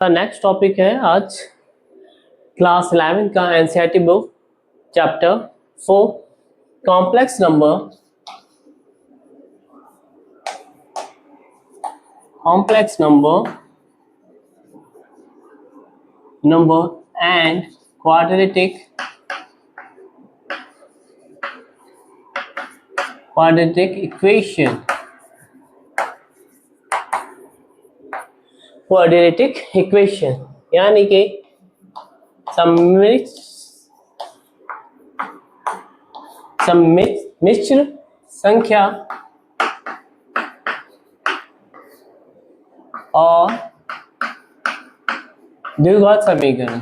Next topic है आज class 11 का NCERT book chapter 4 complex number and quadratic equation यानी कि सम्मिश्र संख्या और द्विघात समीकरण।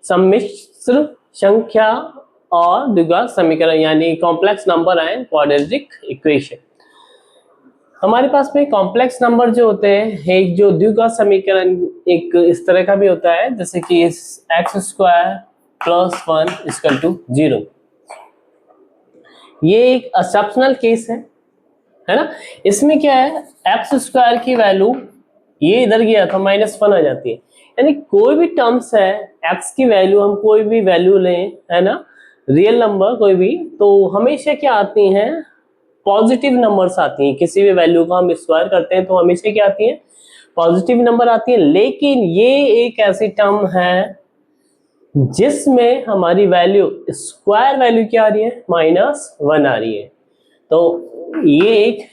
सम्मिश्र संख्या और द्विघात समीकरण यानी complex number and quadratic equation. हमारे पास में कॉम्प्लेक्स नंबर जो होते हैं, एक जो द्विघात समीकरण एक इस तरह का भी होता है जैसे कि x² + 1 = 0। ये एक एक्सेप्शनल केस है ना। इसमें क्या है, x² की वैल्यू ये इधर गया था -1 आ जाती है। यानी कोई भी टर्म्स है, x की वैल्यू हम कोई भी वैल्यू लें, है ना, रियल नंबर कोई भी, तो हमेशा क्या आती हैं, पॉजिटिव नंबर्स आती हैं। किसी भी वैल्यू को हम स्क्वायर करते हैं तो हमेशा क्या आती है, पॉजिटिव नंबर आती है। लेकिन ये एक ऐसी टर्म है जिसमें हमारी वैल्यू स्क्वायर वैल्यू क्या आ रही है, -1 आ रही है। तो ये एक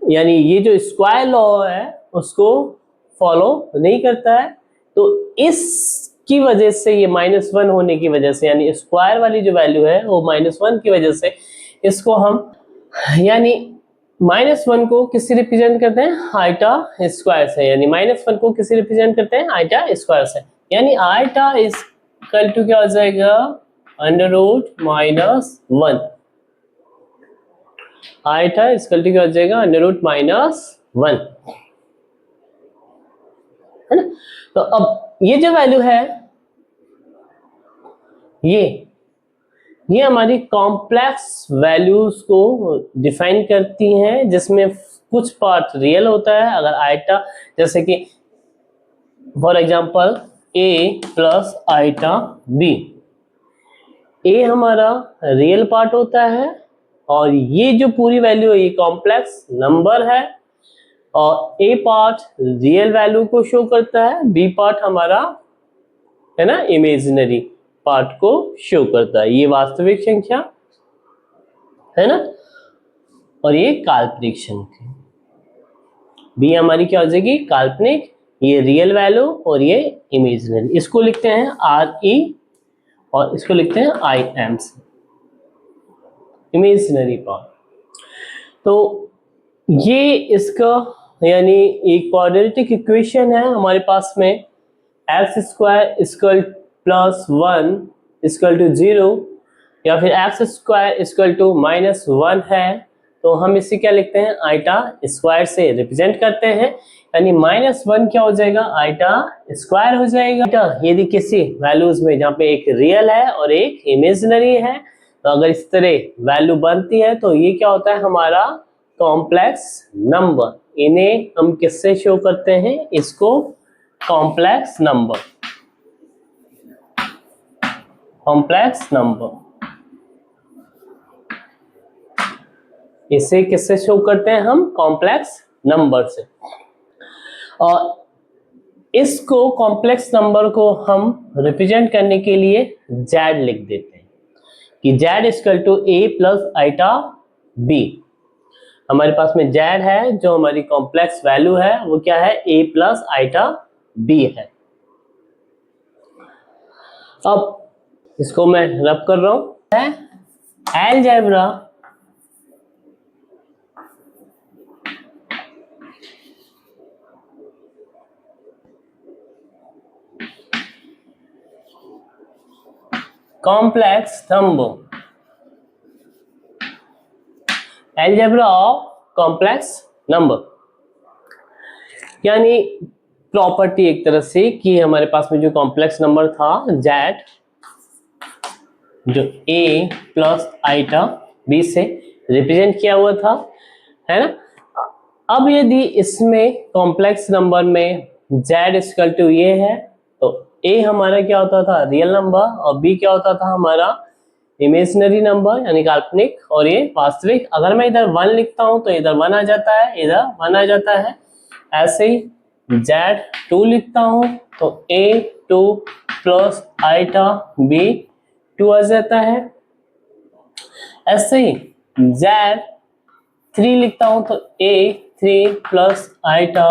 यानी ये जो स्क्वायर लॉ है उसको फॉलो नहीं करता है। तो इसकी वजह से ये -1 होने की वजह से, यानी स्क्वायर वाली जो वैल्यू है वो -1 की वजह से इसको हम यानी -1 को किससे रिप्रेजेंट करते हैं, आइटा स्क्वायर से। यानी -1 को किससे रिप्रेजेंट करते हैं, आइटा स्क्वायर से। यानी आइटा इज इक्वल टू क्या हो जाएगा, √-1। आइटा इज इक्वल टू क्या हो जाएगा, √-1, है ना। तो अब ये जो वैल्यू है ये हमारी कॉम्प्लेक्स वैल्यूज को डिफाइन करती हैं, जिसमें कुछ पार्ट रियल होता है। अगर आइटा जैसे कि for example a + iota b, a हमारा रियल पार्ट होता है और ये जो पूरी वैल्यू है ये कॉम्प्लेक्स नंबर है। और a पार्ट रियल वैल्यू को शो करता है, b पार्ट हमारा है ना इमेजिनरी पार्ट को शो करता है। ये वास्तविक संख्या है ना, और ये काल्पनिक संख्या। बी हमारी क्या हो जाएगी, काल्पनिक, ये रियल वैल्यू और ये इमेजिनरी। इसको लिखते हैं RE और इसको लिखते हैं IM, इमेजिनरी पार्ट। तो ये इसका यानी एक क्वाड्रेटिक इक्वेशन है हमारे पास में, x² + 1 = 0 या फिर x² -1 है, तो हम इसे क्या लिखते हैं, आइटा स्क्वायर से रिप्रेजेंट करते हैं। यानी -1 क्या हो जाएगा, आइटा स्क्वायर हो जाएगा। यदि किसी वैल्यूज में जहाँ पे एक रियल है और एक इमेजिनरी है, तो अगर इस तरह वैल्यू बनती है तो ये क्या होता है, हमारा कॉम्प्लेक्स नंबर। इन्हें हम किससे शो करते हैं, इसको कॉम्प्लेक्स नंबर इसे किससे शो करते हैं हम, कॉम्प्लेक्स नंबर से। और इसको कॉम्प्लेक्स नंबर को हम रिप्रेजेंट करने के लिए z लिख देते हैं कि z = a + आइटा b। हमारे पास में z है, जो हमारी कॉम्प्लेक्स वैल्यू है वो क्या है, a + आइटा b है। अब इसको मैं रब कर रहा हूं, algebra complex number, algebra of complex number. यानी प्रॉपर्टी एक तरह से कि हमारे पास में जो कॉम्प्लेक्स नंबर था जेड, जो a प्लस आइटा b से रिप्रेजेंट किया हुआ था, है ना। अब यदि इसमें कॉम्प्लेक्स नंबर में z इक्वल टू ये है तो a हमारा क्या होता था, रियल नंबर, और b क्या होता था, हमारा इमेजिनरी नंबर यानी काल्पनिक, और ये वास्तविक। अगर मैं इधर 1 लिखता हूं तो इधर 1 आ जाता है, इधर 1 आ जाता है। ऐसे ही z2 लिखता हूं तो a2 प्लस आइटा b2 आ जाता है। ऐसे ही z3 लिखता हूं तो a3 प्लस आइटा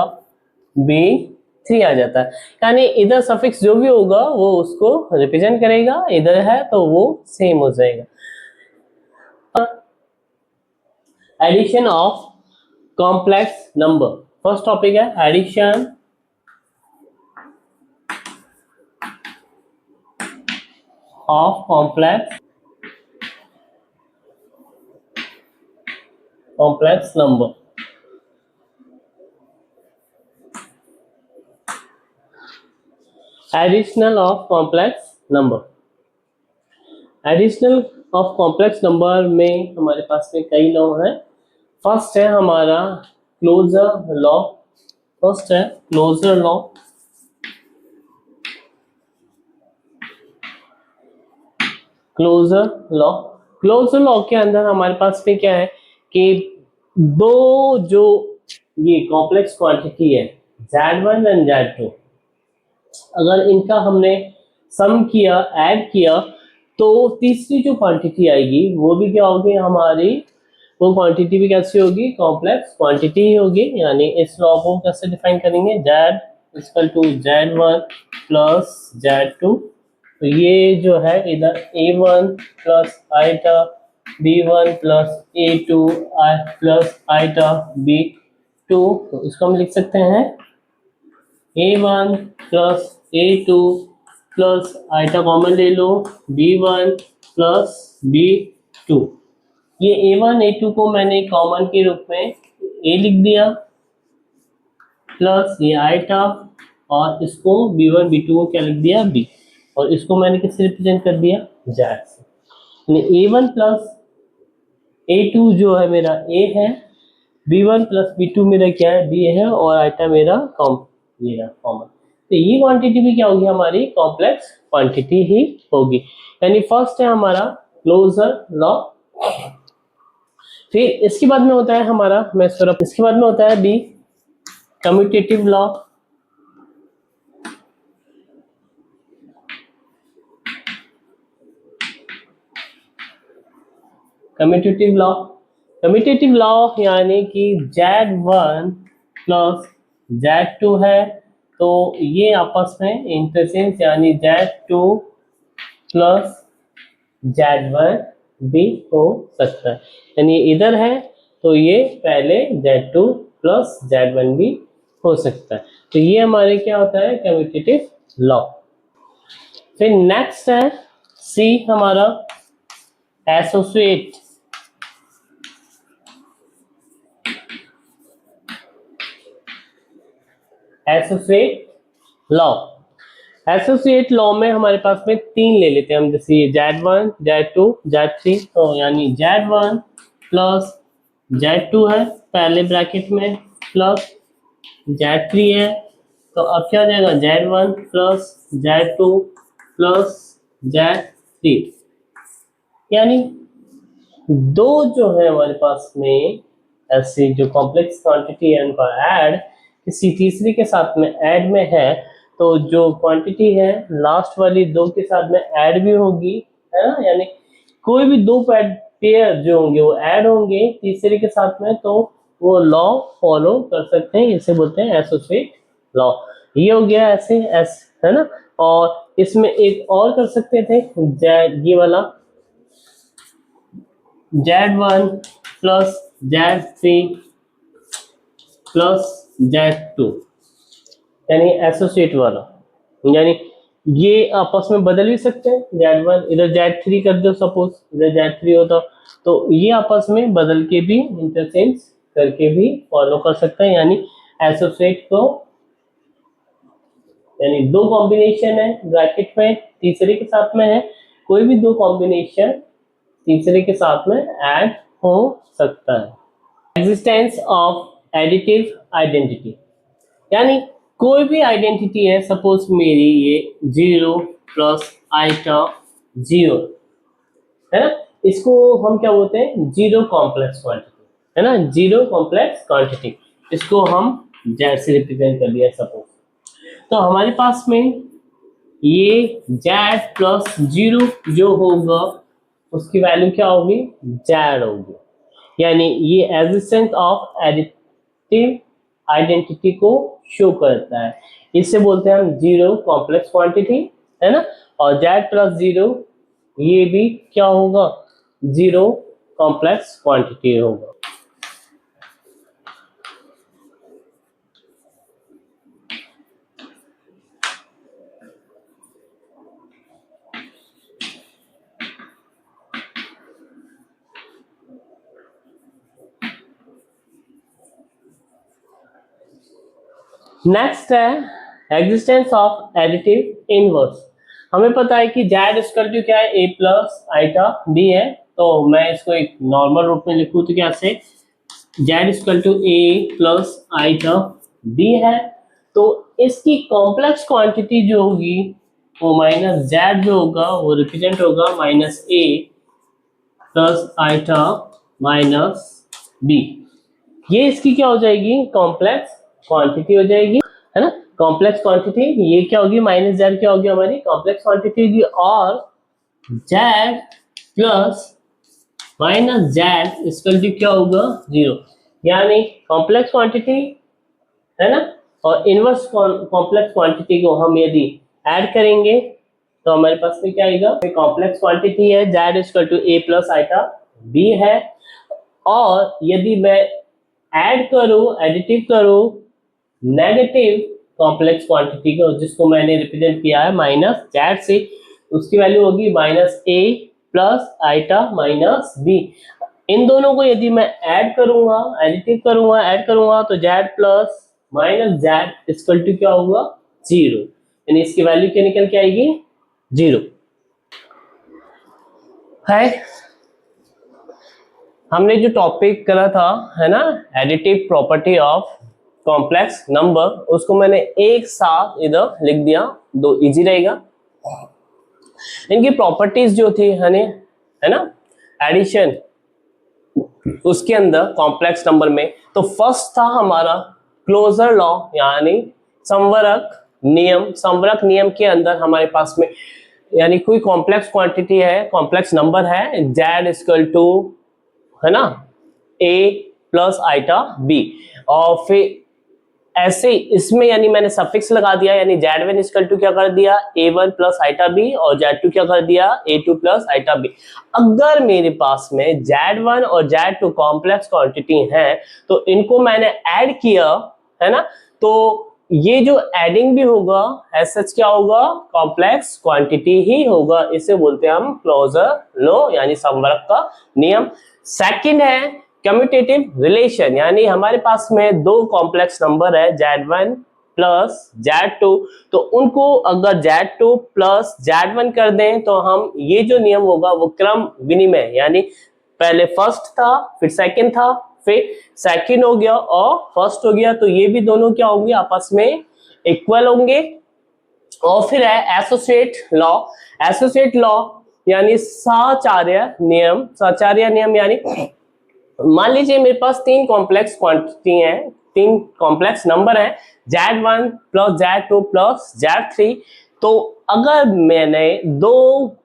b3 आ जाता है। यानी इधर सफिक्स जो भी होगा वो उसको रिप्रेजेंट करेगा, इधर है तो वो सेम हो जाएगा। Addition of complex number, first topic है addition of complex number. Additional of complex number, additional of complex number में हमारे पास में कई लॉ हैं। फर्स्ट है हमारा क्लोजर लॉ, फर्स्ट है closure law. Closure law, closure law के अंदर हमारे पास में क्या है कि दो जो ये कॉम्प्लेक्स क्वांटिटी है Z1 एंड Z2, अगर इनका हमने सम किया, ऐड किया, तो तीसरी जो क्वांटिटी आएगी वो भी क्या होगी हमारी, वो क्वांटिटी भी कैसी होगी, कॉम्प्लेक्स क्वांटिटी ही होगी। यानी इस लॉ को कैसे डिफाइन करेंगे, Z equal to Z1 plus Z2, तो ये जो है इधर A1 plus iota B1 plus A2 plus iota B2, तो इसको हम लिख सकते हैं A1 plus A2 plus iota common ले लो B1 प्लस B2। ये A1 A2 को मैंने कॉमन के रूप में A लिख दिया प्लस ये आइटा, और इसको B1 B2 को क्या लिख दिया B, और इसको मैंने किससे रिप्रेजेंट कर दिया, Z से। A1 प्लस A2 जो है मेरा A है, B1 प्लस B2 मेरा क्या है B है, और आइटा मेरा कॉमन। तो ये क्वांटिटी भी क्या होगी हमारी, कॉम्प्लेक्स क्वांटिटी ही होगी। यानी फर्स्ट है हमारा क्लोजर लॉ। फिर इसके बाद में होता है हमारा, मैं इसके बाद में होता है B commutative law. Commutative law, commutative law यानी कि Z1 प्लस Z2 है तो ये आपस में इंटरचेंज, यानी Z2 प्लस Z1 भी हो सकता है। यानी इधर है तो ये पहले Z2 प्लस Z1 भी हो सकता है। तो ये हमारे क्या होता है, कम्यूटेटिव लॉ। फिर नेक्स्ट है सी हमारा associate. Associate law, associate law में हमारे पास में 3 ले लेते हैं हम, जैसे Z1 Z2 Z3, तो यानी Z1 प्लस Z2 है पहले ब्रैकेट में, प्लस Z3 है, तो अब क्या हो जाएगा Z1 plus Z2 plus Z3। यानी दो जो है हमारे पास में ऐसी जो कॉम्प्लेक्स क्वांटिटी है उनका ऐड किसी तीसरी के साथ में ऐड में है, तो जो क्वांटिटी है लास्ट वाली दो के साथ में ऐड भी होगी, है ना। यानी कोई भी दो पेयर जो होंगे वो ऐड होंगे तीसरे के साथ में, तो वो लॉ फॉलो कर सकते हैं, इसे बोलते हैं एसोसिएट लॉ। ये हो गया ऐसे है ना। और इसमें एक और कर सकते थे, ये वाला Z1 plus Z3 plus Z2, यानी एसोसिएट वाला। यानी ये आपस में बदल भी सकते हैं, Z1 इधर Z3 कर दो, सपोज इधर Z3 होता तो ये आपस में बदल के भी इंटरचेंज करके भी फॉलो कर सकते हैं। यानी एसोसिएट को यानी दो कॉम्बिनेशन है ब्रैकेट में तीसरे के साथ में है, कोई भी दो कॉम्बिनेशन तीसरे के साथ में ऐड हो सकता है। एग्जिस्टेंस ऑफ एडिटिव आइडेंटिटी, यानी कोई भी आइडेंटिटी है, सपोज मेरी ये 0 प्लस आइटा 0 है ना, इसको हम क्या बोलते हैं, जीरो कॉम्प्लेक्स क्वांटिटी है ना, जीरो कॉम्प्लेक्स क्वांटिटी, इसको हम जेड से रिप्रेजेंट कर दिया सपोज। तो हमारे पास में ये जेड प्लस 0 जो होगा उसकी वैल्यू क्या होगी, जेड होगी, यानी ये एग्जिस्टेंस ऑफ एडिटिव आइडेंटिटी को शो करता है। इससे बोलते हैं हम जीरो कॉम्प्लेक्स क्वांटिटी है ना, और जेड प्लस 0 ये भी क्या होगा, जीरो कॉम्प्लेक्स क्वांटिटी होगा। नेक्स्ट है एग्जिस्टेंस ऑफ एडिटिव इनवर्स। हमें पता है कि जेड इक्वल टू क्या है, ए प्लस आइटा बी है, तो मैं इसको एक नॉर्मल रूप में लिखूं तो क्या से, Z equal to A plus iota B है, तो इसकी कॉम्प्लेक्स क्वांटिटी जो होगी वो माइनस जेड जो होगा वो रिप्रेजेंट होगा माइनस ए प्लस आइटा माइनस बी। ये इसकी क्या हो जाएगी, कॉम्प्लेक्स क्वांटिटी हो जाएगी है ना, कॉम्प्लेक्स क्वांटिटी। ये क्या होगी, माइनस जेड क्या होगी, हमारी कॉम्प्लेक्स क्वांटिटी होगी, और Z plus minus Z equal to क्या होगा, 0, यानी कॉम्प्लेक्स क्वांटिटी है ना, और इनवर्स कॉम्प्लेक्स क्वांटिटी को हम यदि ऐड करेंगे तो हमारे पास में क्या आएगा, कॉम्प्लेक्स क्वांटिटी है Z equal to A plus iota B है, और यदि मैं ऐड करूं, एडिटिव करूं नेगेटिव कॉम्प्लेक्स क्वांटिटी को, जिसको मैंने रिप्रेजेंट किया है माइनस जेड से, उसकी वैल्यू होगी माइनस ए प्लस आइटा माइनस बी। इन दोनों को यदि मैं ऐड करूंगा, एडिटिव करूंगा, ऐड करूंगा, तो Z plus minus Z equal to क्या होगा, 0, यानी इसकी वैल्यू क्या निकल के आएगी, 0 है। हमने जो टॉपिक करा था है ना, additive property of complex number, उसको मैंने एक साथ इधर लिख दिया, दो इजी रहेगा। इनकी प्रॉपर्टीज जो थी है ना, एडिशन उसके अंदर कॉम्प्लेक्स नंबर में, तो फर्स्ट था हमारा क्लोजर लॉ, यानी संवरक नियम। संवरक नियम के अंदर हमारे पास में यानी कोई कॉम्प्लेक्स क्वांटिटी है, कॉम्प्लेक्स नंबर है, जेड इक्वल टू है ना ए प्लस आइटा बी, और फिर ऐसे इसमें यानी मैंने सफिक्स लगा दिया, यानी Z1 इक्वल टू क्या कर दिया, A1 प्लस आइटा बी, और Z2 क्या कर दिया, A2 प्लस आइटा बी। अगर मेरे पास में Z1 और Z2 कॉम्प्लेक्स क्वांटिटी है तो इनको मैंने ऐड किया है ना, तो ये जो एडिंग भी होगा एज सच क्या होगा, कॉम्प्लेक्स क्वांटिटी ही होगा। इसे बोलते हैं हम क्लोजर लॉ, यानी संवरक का नियम। सेकंड है कम्यूटेटिव रिलेशन, यानी हमारे पास में दो कॉम्प्लेक्स नंबर है Z1 प्लस Z2, तो उनको अगर Z2 प्लस Z1 कर दें तो हम ये जो नियम होगा वो क्रम विनिमय, यानी पहले फर्स्ट था फिर सेकंड था फिर सेकंड हो गया और फर्स्ट हो गया, तो ये भी दोनों क्या होंगे, आपस में इक्वल होंगे। और फिर है एसोसिएट लॉ। एसोसिएट लॉ यानी साचार्य नियम। साचार्य नियम यानी मान लीजिए मेरे पास तीन कॉम्प्लेक्स क्वांटिटी हैं, तीन कॉम्प्लेक्स नंबर हैं, Z1 plus Z2 plus Z3, तो अगर मैंने दो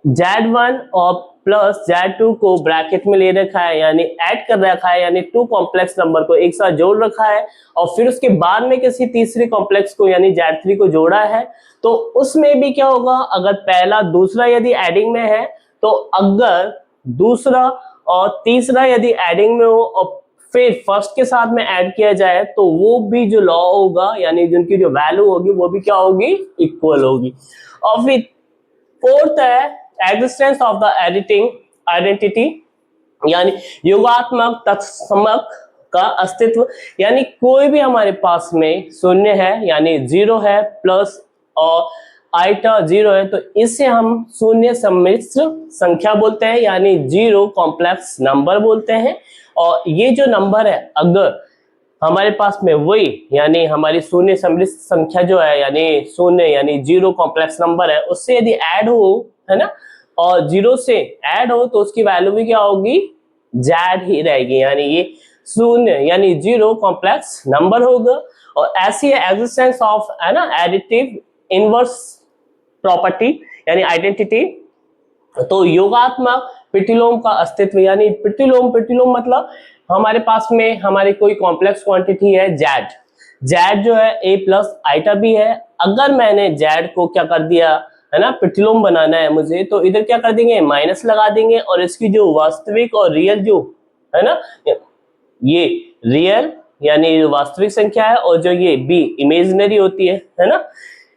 Z1 और प्लस Z2 को ब्रैकेट में ले रखा है, यानी ऐड कर रखा है, यानी टू कॉम्प्लेक्स नंबर को एक साथ जोड़ रखा है, और फिर उसके बाद में किसी तीसरे कॉम्प्लेक्स को यानी Z3 को जोड़ा है, तो उसमें भी क्या होगा, अगर पहला दूसरा यदि एडिंग में है, तो अगर दूसरा और तीसरा यदि एडिंग में हो और फिर फर्स्ट के साथ में ऐड किया जाए, तो वो भी जो लॉ होगा यानी जिनकी जो वैल्यू होगी वो भी क्या होगी, इक्वल होगी। और फिर फोर्थ है existence of the editing identity, यानी योगात्मक तत्समक का अस्तित्व, यानी कोई भी हमारे पास में शून्य है यानी जीरो है प्लस और आइटा जीरो है, तो इसे हम शून्य सम्मिश्र संख्या बोलते हैं यानी जीरो कॉम्प्लेक्स नंबर बोलते हैं। और ये जो नंबर है अगर हमारे पास में वही यानी हमारी शून्य सम्मिश्र संख्या जो है यानी शून्य यानी जीरो कॉम्प्लेक्स नंबर है उससे यदि ऐड हो, है ना, और जीरो से ऐड हो तो उसकी वैल्यू भी क्या होगी, जेड ही रहेगी, यानी ये शून्य यानी जीरो कॉम्प्लेक्स नंबर होगा। और ऐसी एग्जिस्टेंस ऑफ, है ना, एडिटिव इनवर्स प्रॉपर्टी यानी आइडेंटिटी, तो योगात्मक प्रतिलोम का अस्तित्व, यानी प्रतिलोम मतलब हमारे पास में हमारी कोई कॉम्प्लेक्स क्वांटिटी है जेड जो है ए प्लस आइटा भी है, अगर मैंने जेड को क्या कर दिया, है ना, प्रतिलोम बनाना है मुझे, तो इधर क्या कर देंगे, माइनस लगा देंगे और इसकी जो वास्तविक और रियल जो है ना, ये रियल यानी वास्तविक संख्या है और जो ये बी इमेजिनरी होती है ना,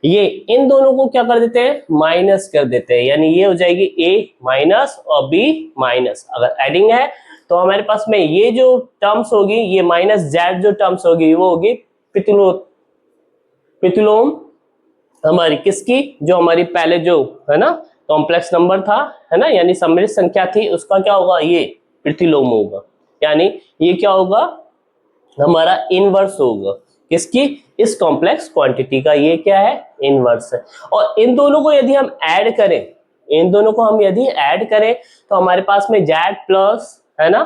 ये इन दोनों को क्या कर देते हैं, माइनस कर देते हैं, यानी ये हो जाएगी ए माइनस और बी माइनस। अगर एडिंग है तो हमारे पास में ये जो टर्म्स होगी, ये माइनस जेड जो टर्म्स होगी वो होगी प्रतिलोम हमारी किसकी, जो हमारी पहले जो है ना कॉम्प्लेक्स नंबर था, है ना, यानी सम्मिलित संख्या थी, उसका क्या होगा, ये प्रतिलोम होगा, यानी ये क्या होगा, हमारा इनवर्स होगा किसकी, इस कॉम्प्लेक्स क्वांटिटी का, ये क्या है, इनवर्स है। और इन दोनों को यदि हम ऐड करें, इन दोनों को हम यदि ऐड करें तो हमारे पास में जेड प्लस, है ना,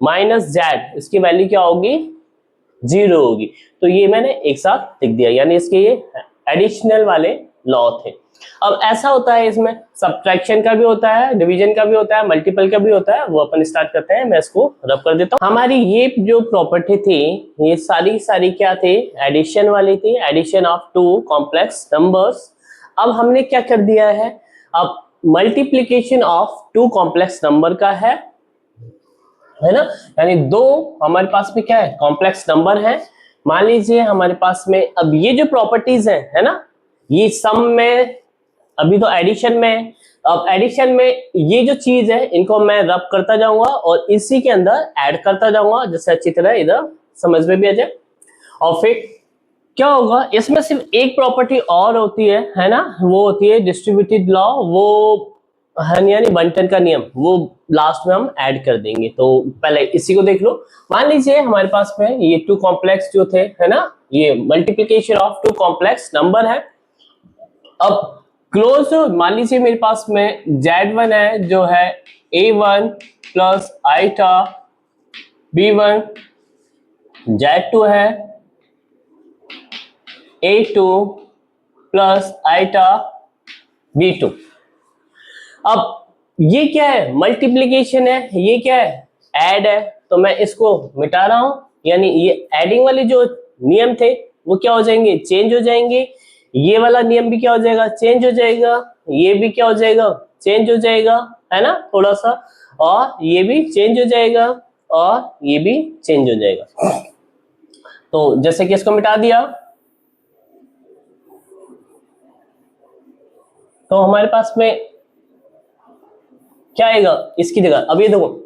माइनस जेड, इसकी वैल्यू क्या होगी, जीरो होगी। तो ये मैंने एक साथ लिख दिया, यानी इसके ये एडिशनल वाले लॉ थे। अब ऐसा होता है, इसमें सब्ट्रैक्शन का भी होता है, डिवीजन का भी होता है, मल्टीपल का भी होता है, वो अपन स्टार्ट करते हैं। मैं इसको रब कर देता हूँ। हमारी ये जो प्रॉपर्टी थी, ये सारी क्या थी, एडिशन वाली थी, addition of two complex numbers. अब हमने क्या कर दिया है, अब multiplication of two complex number का है ना, यानी दो हमारे पास में क्या है, कॉम्प्लेक्स नंबर है। मान लीजिए हमारे पास में अब ये जो प्रॉपर्टीज है ना, ये सम में, अभी तो एडिशन में, अब एडिशन में ये जो चीज है इनको मैं रब करता जाऊंगा और इसी के अंदर ऐड करता जाऊंगा, जिससे अच्छी तरह इधर समझ में भी आ जाए। और फिर क्या होगा, इसमें सिर्फ एक प्रॉपर्टी और होती है ना, वो होती है डिस्ट्रीब्यूटेड लॉ, वो यानी बंटन का नियम, वो लास्ट में हम ऐड कर देंगे। तो पहले इसी को देख लो। मान लीजिए हमारे पास में ये टू कॉम्प्लेक्स जो थे, है ना, ये multiplication of two complex number है। अब क्लोज, मान लीजिए मेरे पास में Z1 है जो है A1 plus iota B1, Z2 है A2 प्लस आइटा B2। अब ये क्या है, मल्टीप्लिकेशन है, ये क्या है, ऐड है, तो मैं इसको मिटा रहा हूं, यानी ये एडिंग वाले जो नियम थे वो क्या हो जाएंगे, चेंज हो जाएंगे। ये वाला नियम भी क्या हो जाएगा, चेंज हो जाएगा, ये भी क्या हो जाएगा, चेंज हो जाएगा, है ना, थोड़ा सा, और ये भी चेंज हो जाएगा और ये भी चेंज हो जाएगा। तो जैसे कि इसको मिटा दिया तो हमारे पास में क्या आएगा इसकी जगह। अब ये देखो,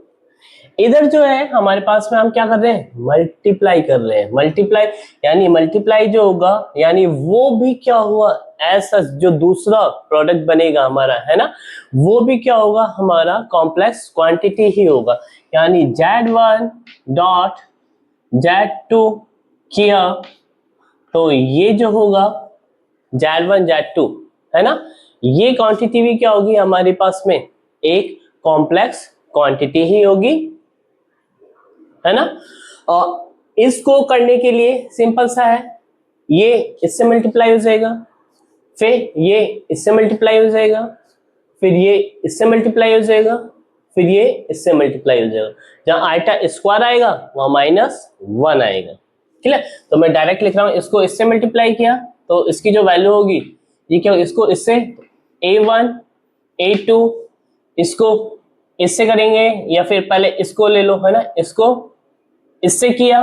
इधर जो है हमारे पास में हम क्या कर रहे हैं, मल्टीप्लाई कर रहे हैं, मल्टीप्लाई, यानी मल्टीप्लाई जो होगा, यानी वो भी क्या हुआ, ऐसा जो दूसरा प्रोडक्ट बनेगा हमारा, है ना, वो भी क्या होगा, हमारा कॉम्प्लेक्स क्वांटिटी ही होगा। यानी Z1 डॉट Z2 किया तो ये जो होगा Z1 Z2, है ना, ये क्वांटिटी भी क्या होगी हमारे पास में, एक कॉम्प्लेक्स क्वांटिटी ही होगी, है ना। और इसको करने के लिए सिंपल सा है, ये इससे मल्टीप्लाई हो जाएगा, फिर ये इससे मल्टीप्लाई हो जाएगा, फिर ये इससे मल्टीप्लाई हो जाएगा, फिर ये इससे मल्टीप्लाई हो जाएगा। जहां आइटा स्क्वायर आएगा वहां -1 आएगा, ठीक है। तो मैं डायरेक्ट लिख रहा हूं, इसको इससे मल्टीप्लाई किया तो इसकी जो वैल्यू होगी, ये क्या, इसको इससे A1 A2, इसको इससे करेंगे, या फिर पहले इसको ले लो, है ना, इसको इससे किया,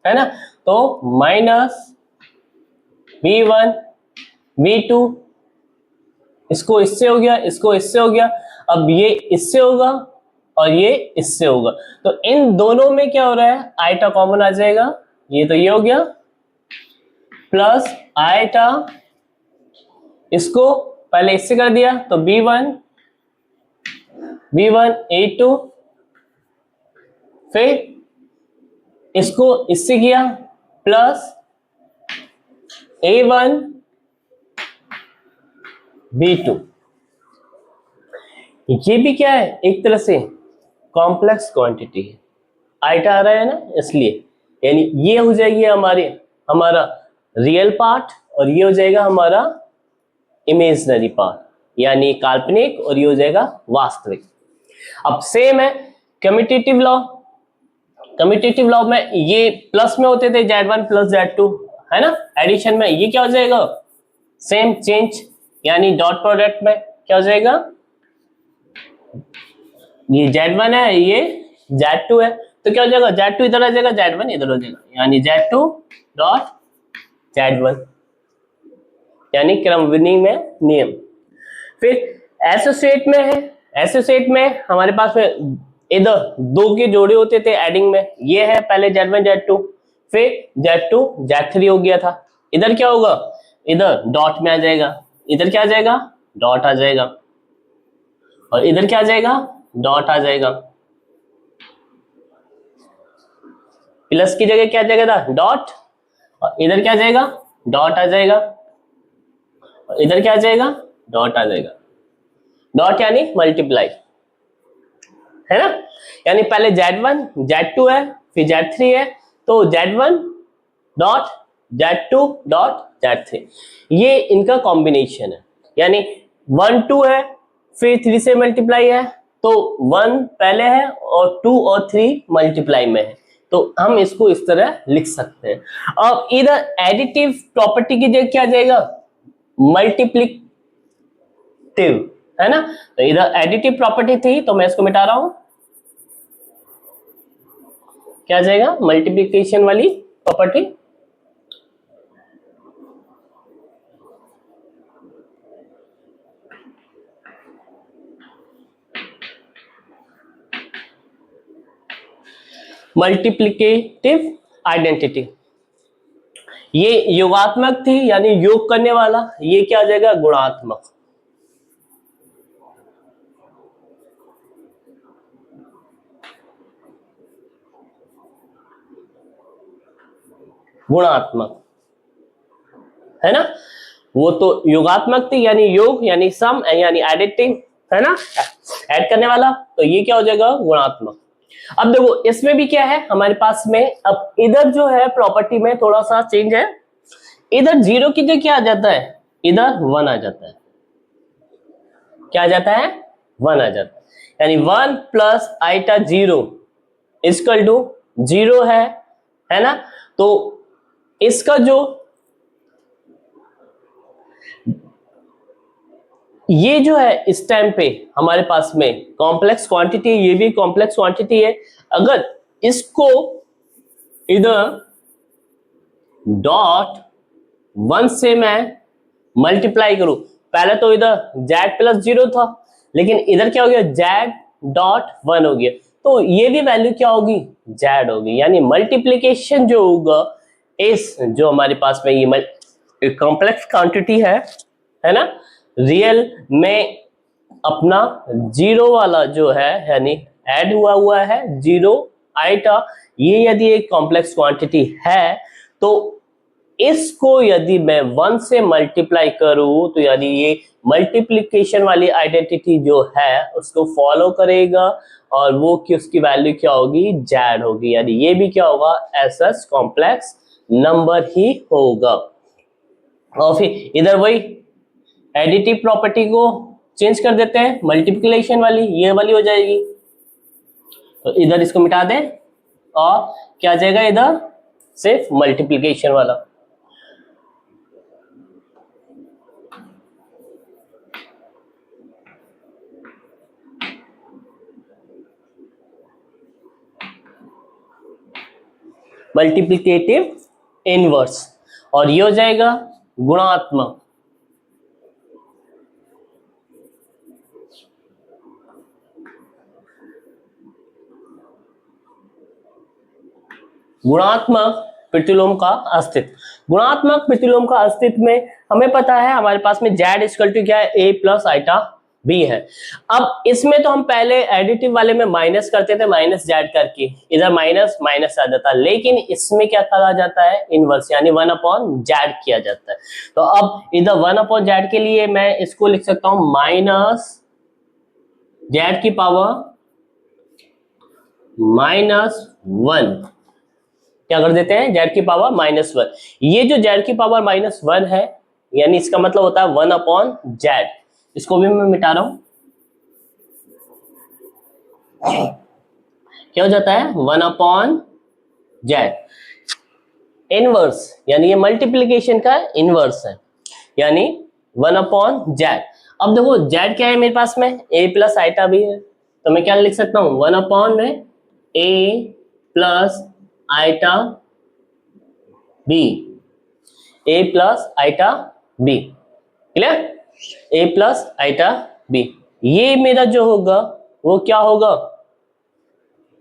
है ना, तो -V1 V2, इसको इससे हो गया, इसको इससे हो गया, अब ये इससे होगा और ये इससे होगा। तो इन दोनों में क्या हो रहा है, आइटा कॉमन आ जाएगा, ये तो ये हो गया प्लस आइटा, इसको पहले इससे कर दिया तो b1 a2, फिर इसको इससे किया प्लस a1 b2। ये भी क्या है, एक तरह से कॉम्प्लेक्स क्वांटिटी है, आइटा आ रहा है ना इसलिए, यानी ये हो जाएगी हमारा रियल पार्ट और ये हो जाएगा हमारा इमेजिनरी पार्ट, यानी काल्पनिक, और ये हो जाएगा वास्तविक। अब सेम है कम्यूटेटिव लॉ। कम्यूटेटिव लॉ में ये प्लस में होते थे z1 प्लस z2, है ना, एडिशन में ये क्या हो जाएगा, सेम चेंज, यानी डॉट प्रोडक्ट में क्या हो जाएगा, ये z1 है ये z2 है, तो क्या हो जाएगा, z2 इधर आ जाएगा z1 इधर हो जाएगा, यानी z2 डॉट z1, यानी क्रमविधि में नियम। फिर एसोसिएट में है, एसोसिएट में हमारे पास में इधर दो के जोड़े होते थे एडिंग में, ये है पहले z1 z2, फिर z2 z3 हो गया था, इधर क्या होगा, इधर डॉट में आ जाएगा, इधर क्या आ जाएगा, डॉट आ जाएगा, और इधर क्या आ जाएगा, डॉट आ जाएगा, प्लस की जगह क्या आ जाएगा था, डॉट, और इधर क्या आ जाएगा, डॉट आ जाएगा, और इधर क्या आ जाएगा, डॉट आ जाएगा। डॉट यानी मल्टीप्लाई, है ना, यानी पहले z1 z2 है फिर z3 है, तो z1 dot z2 dot z3, ये इनका कॉम्बिनेशन है, यानी 1 2 है फिर 3 से मल्टीप्लाई है, तो 1 पहले है और 2 और 3 मल्टीप्लाई में है, तो हम इसको इस तरह लिख सकते हैं। अब इधर एडिटिव प्रॉपर्टी की जगह क्या आ जाएगा, मल्टीप्लिकेटिव, है ना, तो इधर एडिटिव प्रॉपर्टी थी तो मैं इसको मिटा रहा हूं, क्या आ जाएगा, मल्टीप्लिकेशन वाली प्रॉपर्टी, मल्टीप्लिकेटिव आइडेंटिटी, ये योगात्मक थी यानी योग करने वाला, ये क्या आ जाएगा, गुणात्मक। गुणात्मक, है ना, वो तो योगात्मक थी यानी योग यानी सम यानी एडिटिंग, है ना, ऐड करने वाला, तो ये क्या हो जाएगा, गुणात्मक। अब देखो इसमें भी क्या है हमारे पास में, अब इधर जो है प्रॉपर्टी में थोड़ा सा चेंज है, इधर 0 की जगह क्या आ जाता है, इधर 1 आ जाता है, क्या आ जाता है, 1 आ जाता है, यानी 1 प्लस आइटा 0 इक्वल टू 0 है ना, तो इसका जो ये जो है इस टाइम पे हमारे पास में कॉम्प्लेक्स क्वांटिटी, ये भी कॉम्प्लेक्स क्वांटिटी है, अगर इसको इधर डॉट 1 से मैं मल्टीप्लाई करूं, पहले तो इधर z प्लस 0 था, लेकिन इधर क्या हो गया, z डॉट 1 हो गया, तो ये भी वैल्यू क्या होगी, z होगी, यानी मल्टीप्लीकेशन जो होगा इस जो हमारे पास में ये कॉम्प्लेक्स क्वांटिटी है ना, रियल में अपना 0 वाला जो है यानी ऐड हुआ है 0 आइटा, ये यदि एक कॉम्प्लेक्स क्वांटिटी है तो इसको यदि मैं 1 से मल्टीप्लाई करूं तो यानी ये मल्टीप्लिकेशन वाली आइडेंटिटी जो है उसको फॉलो करेगा, और वो कि उसकी वैल्यू क्या होगी, z होगी, यानी ये भी क्या होगा, ऐसा कॉम्प्लेक्स नंबर ही होगा। और फिर इधर वही एडिटिव प्रॉपर्टी को चेंज कर देते हैं, मल्टीप्लिकेशन वाली ये वाली हो जाएगी, तो इधर इसको मिटा दें और क्या आ जाएगा, इधर सिर्फ मल्टीप्लिकेशन वाला। मल्टीप्लिकेटिव इनवर्स, और ये हो जाएगा गुणात्मक। गुणात्मक प्रतिलोम का अस्तित्व। गुणात्मक प्रतिलोम का अस्तित्व में हमें पता है हमारे पास में z इक्वल टू क्या है, a प्लस आइटा b है। अब इसमें तो हम पहले एडिटिव वाले में माइनस करते थे, माइनस जेड करके इधर माइनस माइनस आ जाता, लेकिन इसमें क्या करा जाता है, इनवर्स यानी 1/z किया जाता है। तो अब इधर 1/z के लिए मैं इसको लिख सकता हूं माइनस z की पावर -1, क्या कर देते हैं, z की पावर -1। ये जो z की पावर -1 है यानी इसका मतलब होता है 1/z। इसको भी मैं मिटा रहा हूं, क्या हो जाता है 1/z। इनवर्स यानी ये मल्टीप्लिकेशन का इनवर्स है यानी 1/z। अब देखो z क्या है मेरे पास में, a प्लस आइटा भी है, तो मैं क्या लिख सकता हूं 1/a plus iota b, a plus iota b, clear, a plus iota b। ये मेरा जो होगा वो क्या होगा,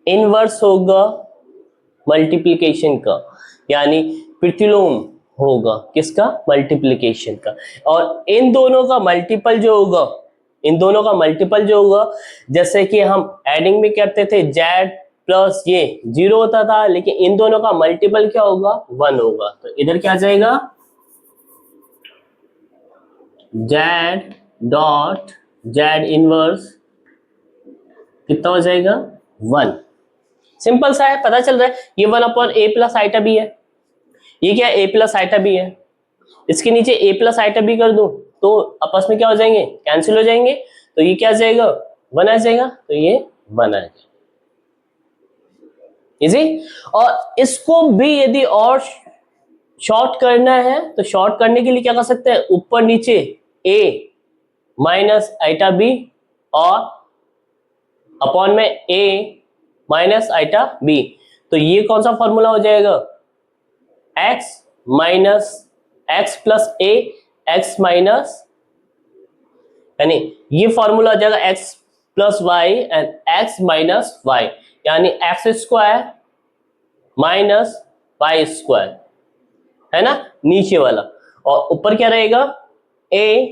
इनवर्स होगा मल्टीप्लिकेशन का, यानी प्रतिलोम होगा किसका, मल्टीप्लिकेशन का। और इन दोनों का मल्टीपल जो होगा, इन दोनों का मल्टीपल जो होगा, जैसे कि हम एडिंग में करते थे z प्लस ये 0 होता था, लेकिन इन दोनों का मल्टीपल क्या होगा, 1 होगा। तो इधर क्या आ जाएगा, z डॉट z इनवर्स कितना हो जाएगा, 1। सिंपल सा है, पता चल रहा है ये 1/a प्लस आइटा b है, ये क्या है a प्लस आइटा b है, इसके नीचे a प्लस आइटा b कर दूं तो आपस में क्या हो जाएंगे, कैंसिल हो जाएंगे, तो ये क्या आ जाएगा 1 आ जाएगा, तो ये 1 आ जाएगा, इजी। और इसको भी यदि और शॉर्ट करना है तो शॉर्ट करने के लिए क्या कर सकते हैं, ऊपर नीचे a माइनस आइटा b और अपॉन में a माइनस आइटा b। तो ये कौन सा फॉर्मूला हो जाएगा, x minus x plus a, x minus, यानी ये फॉर्मूला हो जाएगा x plus y and x minus y, यानी x square minus Y square, है ना नीचे वाला, और ऊपर क्या रहेगा a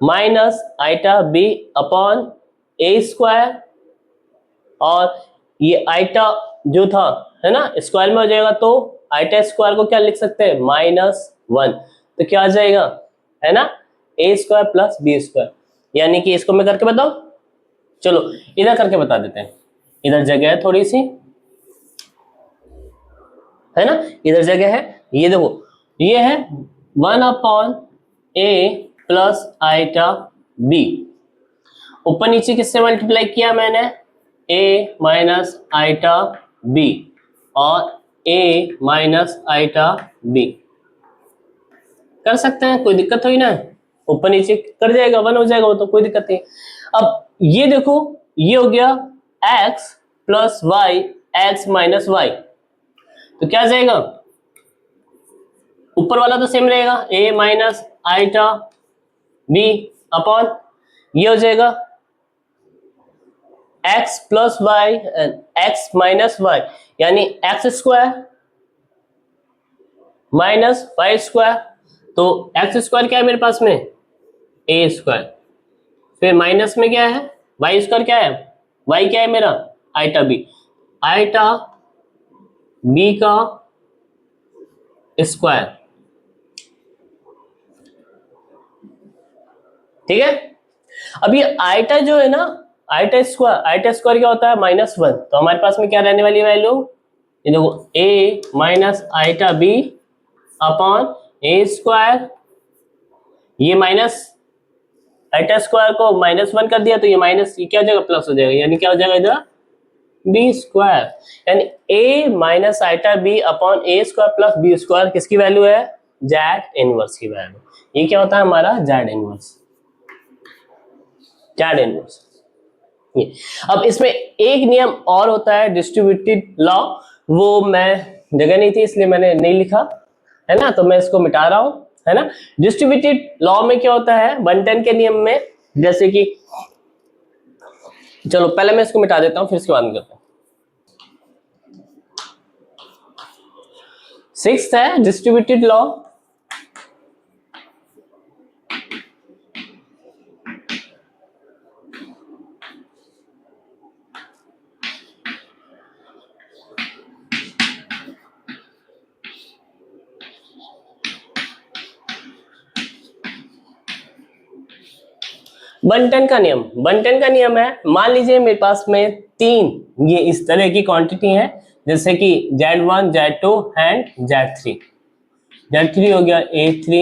minus iota b upon a square, और ये आइटा जो था है ना स्क्वायर में हो जाएगा, तो आइटा स्क्वायर को क्या लिख सकते हैं, -1, तो क्या आ जाएगा, है ना a square plus b square. यानी कि इसको मैं करके बताऊं, चलो इधर करके बता देते हैं, इधर जगह है थोड़ी सी, है ना, इधर जगह है, ये देखो ये है 1/a प्लस आइटा b, ऊपर नीचे किससे मल्टीप्लाई किया मैंने, a माइनस आइटा b और a माइनस आइटा b, कर सकते हैं, कोई दिक्कत हुई ना, ऊपर नीचे कर जाएगा 1 हो जाएगा, वो तो कोई दिक्कत नहीं। अब ये देखो ये हो गया x plus y, x minus y, तो क्या जाएगा, ऊपर वाला तो सेम रहेगा a minus iota b upon ये हो जाएगा x plus y and x minus y, यानी x square minus Y square, तो एक्स स्क्वायर क्या है मेरे पास में, a स्क्वायर, फिर माइनस में क्या है वाई स्क्वायर, क्या है y क्या है मेरा, आइटा b, आइटा b का स्क्वायर, ठीक है। अब ये आइटा जो है ना, आइटा स्क्वायर क्या होता है, -1, तो हमारे पास में क्या रहने वाली वैल्यू, ये देखो a minus iota b upon a square, ये माइनस आइटा स्क्वायर को -1 कर दिया, तो ये माइनस ये क्या हो जाएगा, प्लस हो जाएगा, यानी क्या हो जाएगा इधर b स्क्वायर, यानी a minus iota b upon a square plus b square किसकी वैल्यू है, z इनवर्स की वैल्यू। ये क्या होता है हमारा z इनवर्स, z इनवर्स। ये अब इसमें एक नियम और होता है डिस्ट्रीब्यूटेड लॉ, वो मैं जगह नहीं थी इसलिए मैंने नहीं लिखा, है ना, तो मैं इसको मिटा रहा हूं, है ना। डिस्ट्रीब्यूटेड लॉ में क्या होता है, 110 के नियम में, जैसे कि चलो पहले मैं इसको मिटा देता हूं फिर इसके बाद में करता हूं। सिक्स्थ है डिस्ट्रीब्यूटेड लॉ। बंटन का नियम, बंटन का नियम है, मान लीजिए मेरे पास में तीन ये इस तरह की क्वांटिटी है, जैसे कि Z1 Z2 and Z3। Z3 हो गया A3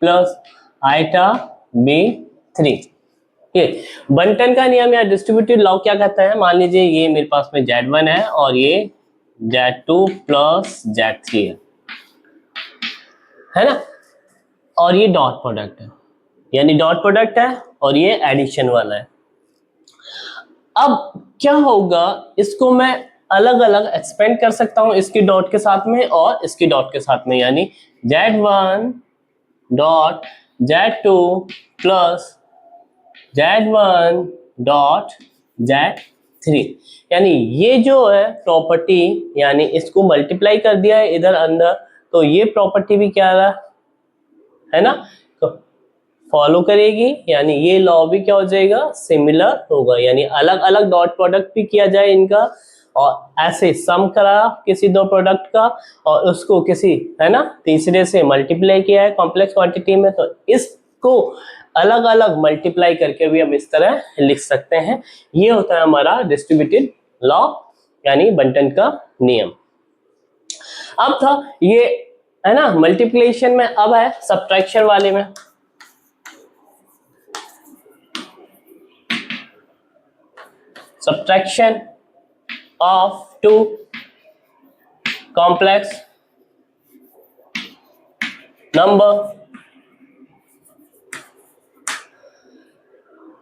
प्लस आइटा B3। ये बंटन का नियम या डिस्ट्रीब्यूटेड लॉ क्या कहता है, मान लीजिए ये मेरे पास में Z1 है और ये Z2 प्लस Z3 है ना, और ये डॉट प्रोडक्ट है, यानी डॉट प्रोडक्ट है और ये एडिशन वाला है। अब क्या होगा, इसको मैं अलग अलग एक्सपेंड कर सकता हूं, इसकी डॉट के साथ में और इसकी डॉट के साथ में, यानी Z1 dot Z2 plus Z1 dot Z3, यानी ये जो है प्रॉपर्टी, यानी इसको मल्टीप्लाई कर दिया है इधर अंदर, तो ये प्रॉपर्टी भी क्या रहा है ना, तो फॉलो करेगी, यानी ये लॉ भी क्या हो जाएगा, सिमिलर होगा, यानी अलग अलग डॉट प्रोडक्ट भी किया जाए इनका, और ऐसे सम करा किसी दो प्रोडक्ट का और उसको किसी है ना तीसरे से मल्टीप्लाई किया है कॉम्प्लेक्स क्वांटिटी में, तो इसको अलग अलग मल्टीप्लाई करके भी हम इस तरह लिख सकते हैं। ये होता है हमारा डिस्ट्रीब्यूटेड लॉ, यानी बंटन का नियम। अब था ये है ना मल्टीप्लिकेशन में, अब है सब्ट्रैक्शन वाले में। Subtraction of two complex number,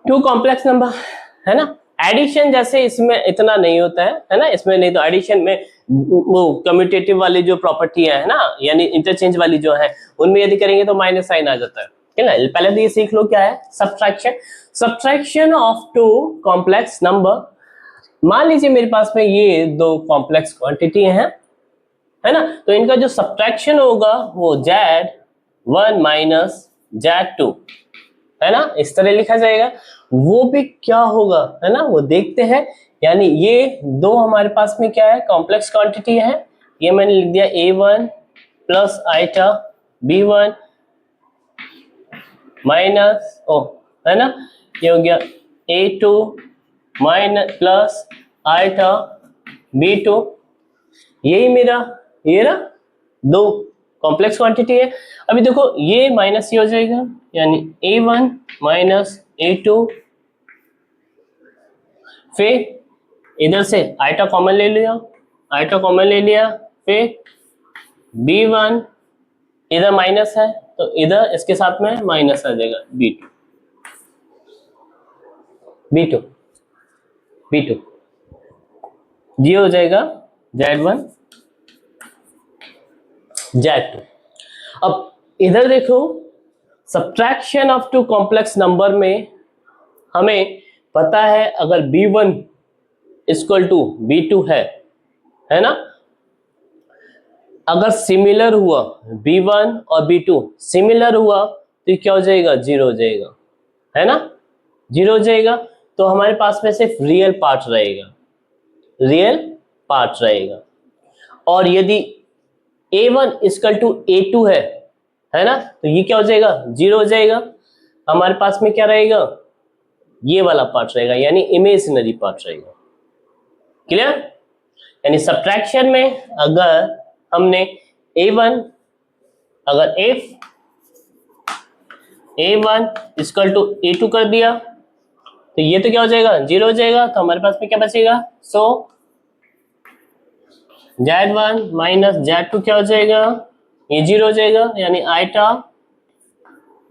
two complex number है ना। एडिशन जैसे इसमें इतना नहीं होता है ना, इसमें नहीं, तो एडिशन में वो कम्यूटेटिव वाली जो प्रॉपर्टी है ना, यानी इंटरचेंज वाली जो है, उनमें यदि करेंगे तो माइनस साइन आ जाता है ना। पहले तो ये सीख लो क्या है subtraction. Subtraction of two complex number, मान लीजिए मेरे पास में ये दो कॉम्प्लेक्स क्वांटिटी हैं है ना, तो इनका जो सब्ट्रैक्शन होगा वो Z1 माइनस Z2 है ना, इस तरह लिखा जाएगा। वो भी क्या होगा है ना, वो देखते हैं। यानी ये दो हमारे पास में क्या है, कॉम्प्लेक्स क्वांटिटी है। ये मैंने लिख दिया A1 plus iota B1 minus O है ना, ये हो गया A2 minus plus iota B2। यही मेरा ये ना दो कॉम्प्लेक्स क्वांटिटी है। अभी देखो ये माइनस ये हो जाएगा, यानी A1 माइनस A2, फिर इधर से आइटा कॉमन ले लिया, आइटा कॉमन ले लिया, फिर B1 इधर माइनस है तो इधर इसके साथ में माइनस आ जाएगा B2 B2 B2, ये हो जाएगा Z1 Z2। अब इधर देखो subtraction of two complex number में हमें पता है अगर B1 इक्वल टू B2 है ना, अगर सिमिलर हुआ B1 और B2 सिमिलर हुआ तो क्या हो जाएगा, जीरो हो जाएगा है ना, जीरो हो जाएगा। तो हमारे पास में सिर्फ रियल पार्ट रहेगा, रियल पार्ट रहेगा। और यदि A1 इक्वल टू A2 है ना, तो ये क्या हो जाएगा, जीरो हो जाएगा। हमारे पास में क्या रहेगा, ये वाला पार्ट रहेगा, यानी इमेजिनरी पार्ट रहेगा। क्लियर। यानी सब्ट्रैक्शन में अगर हमने A1 अगर A1 इक्वल टू A2 कर दिया तो ये तो क्या हो जाएगा, जीरो हो जाएगा। तो हमारे पास में क्या बचेगा, सो Z1 माइनस Z2 क्या हो जाएगा, ये जीरो हो जाएगा, यानी आइटा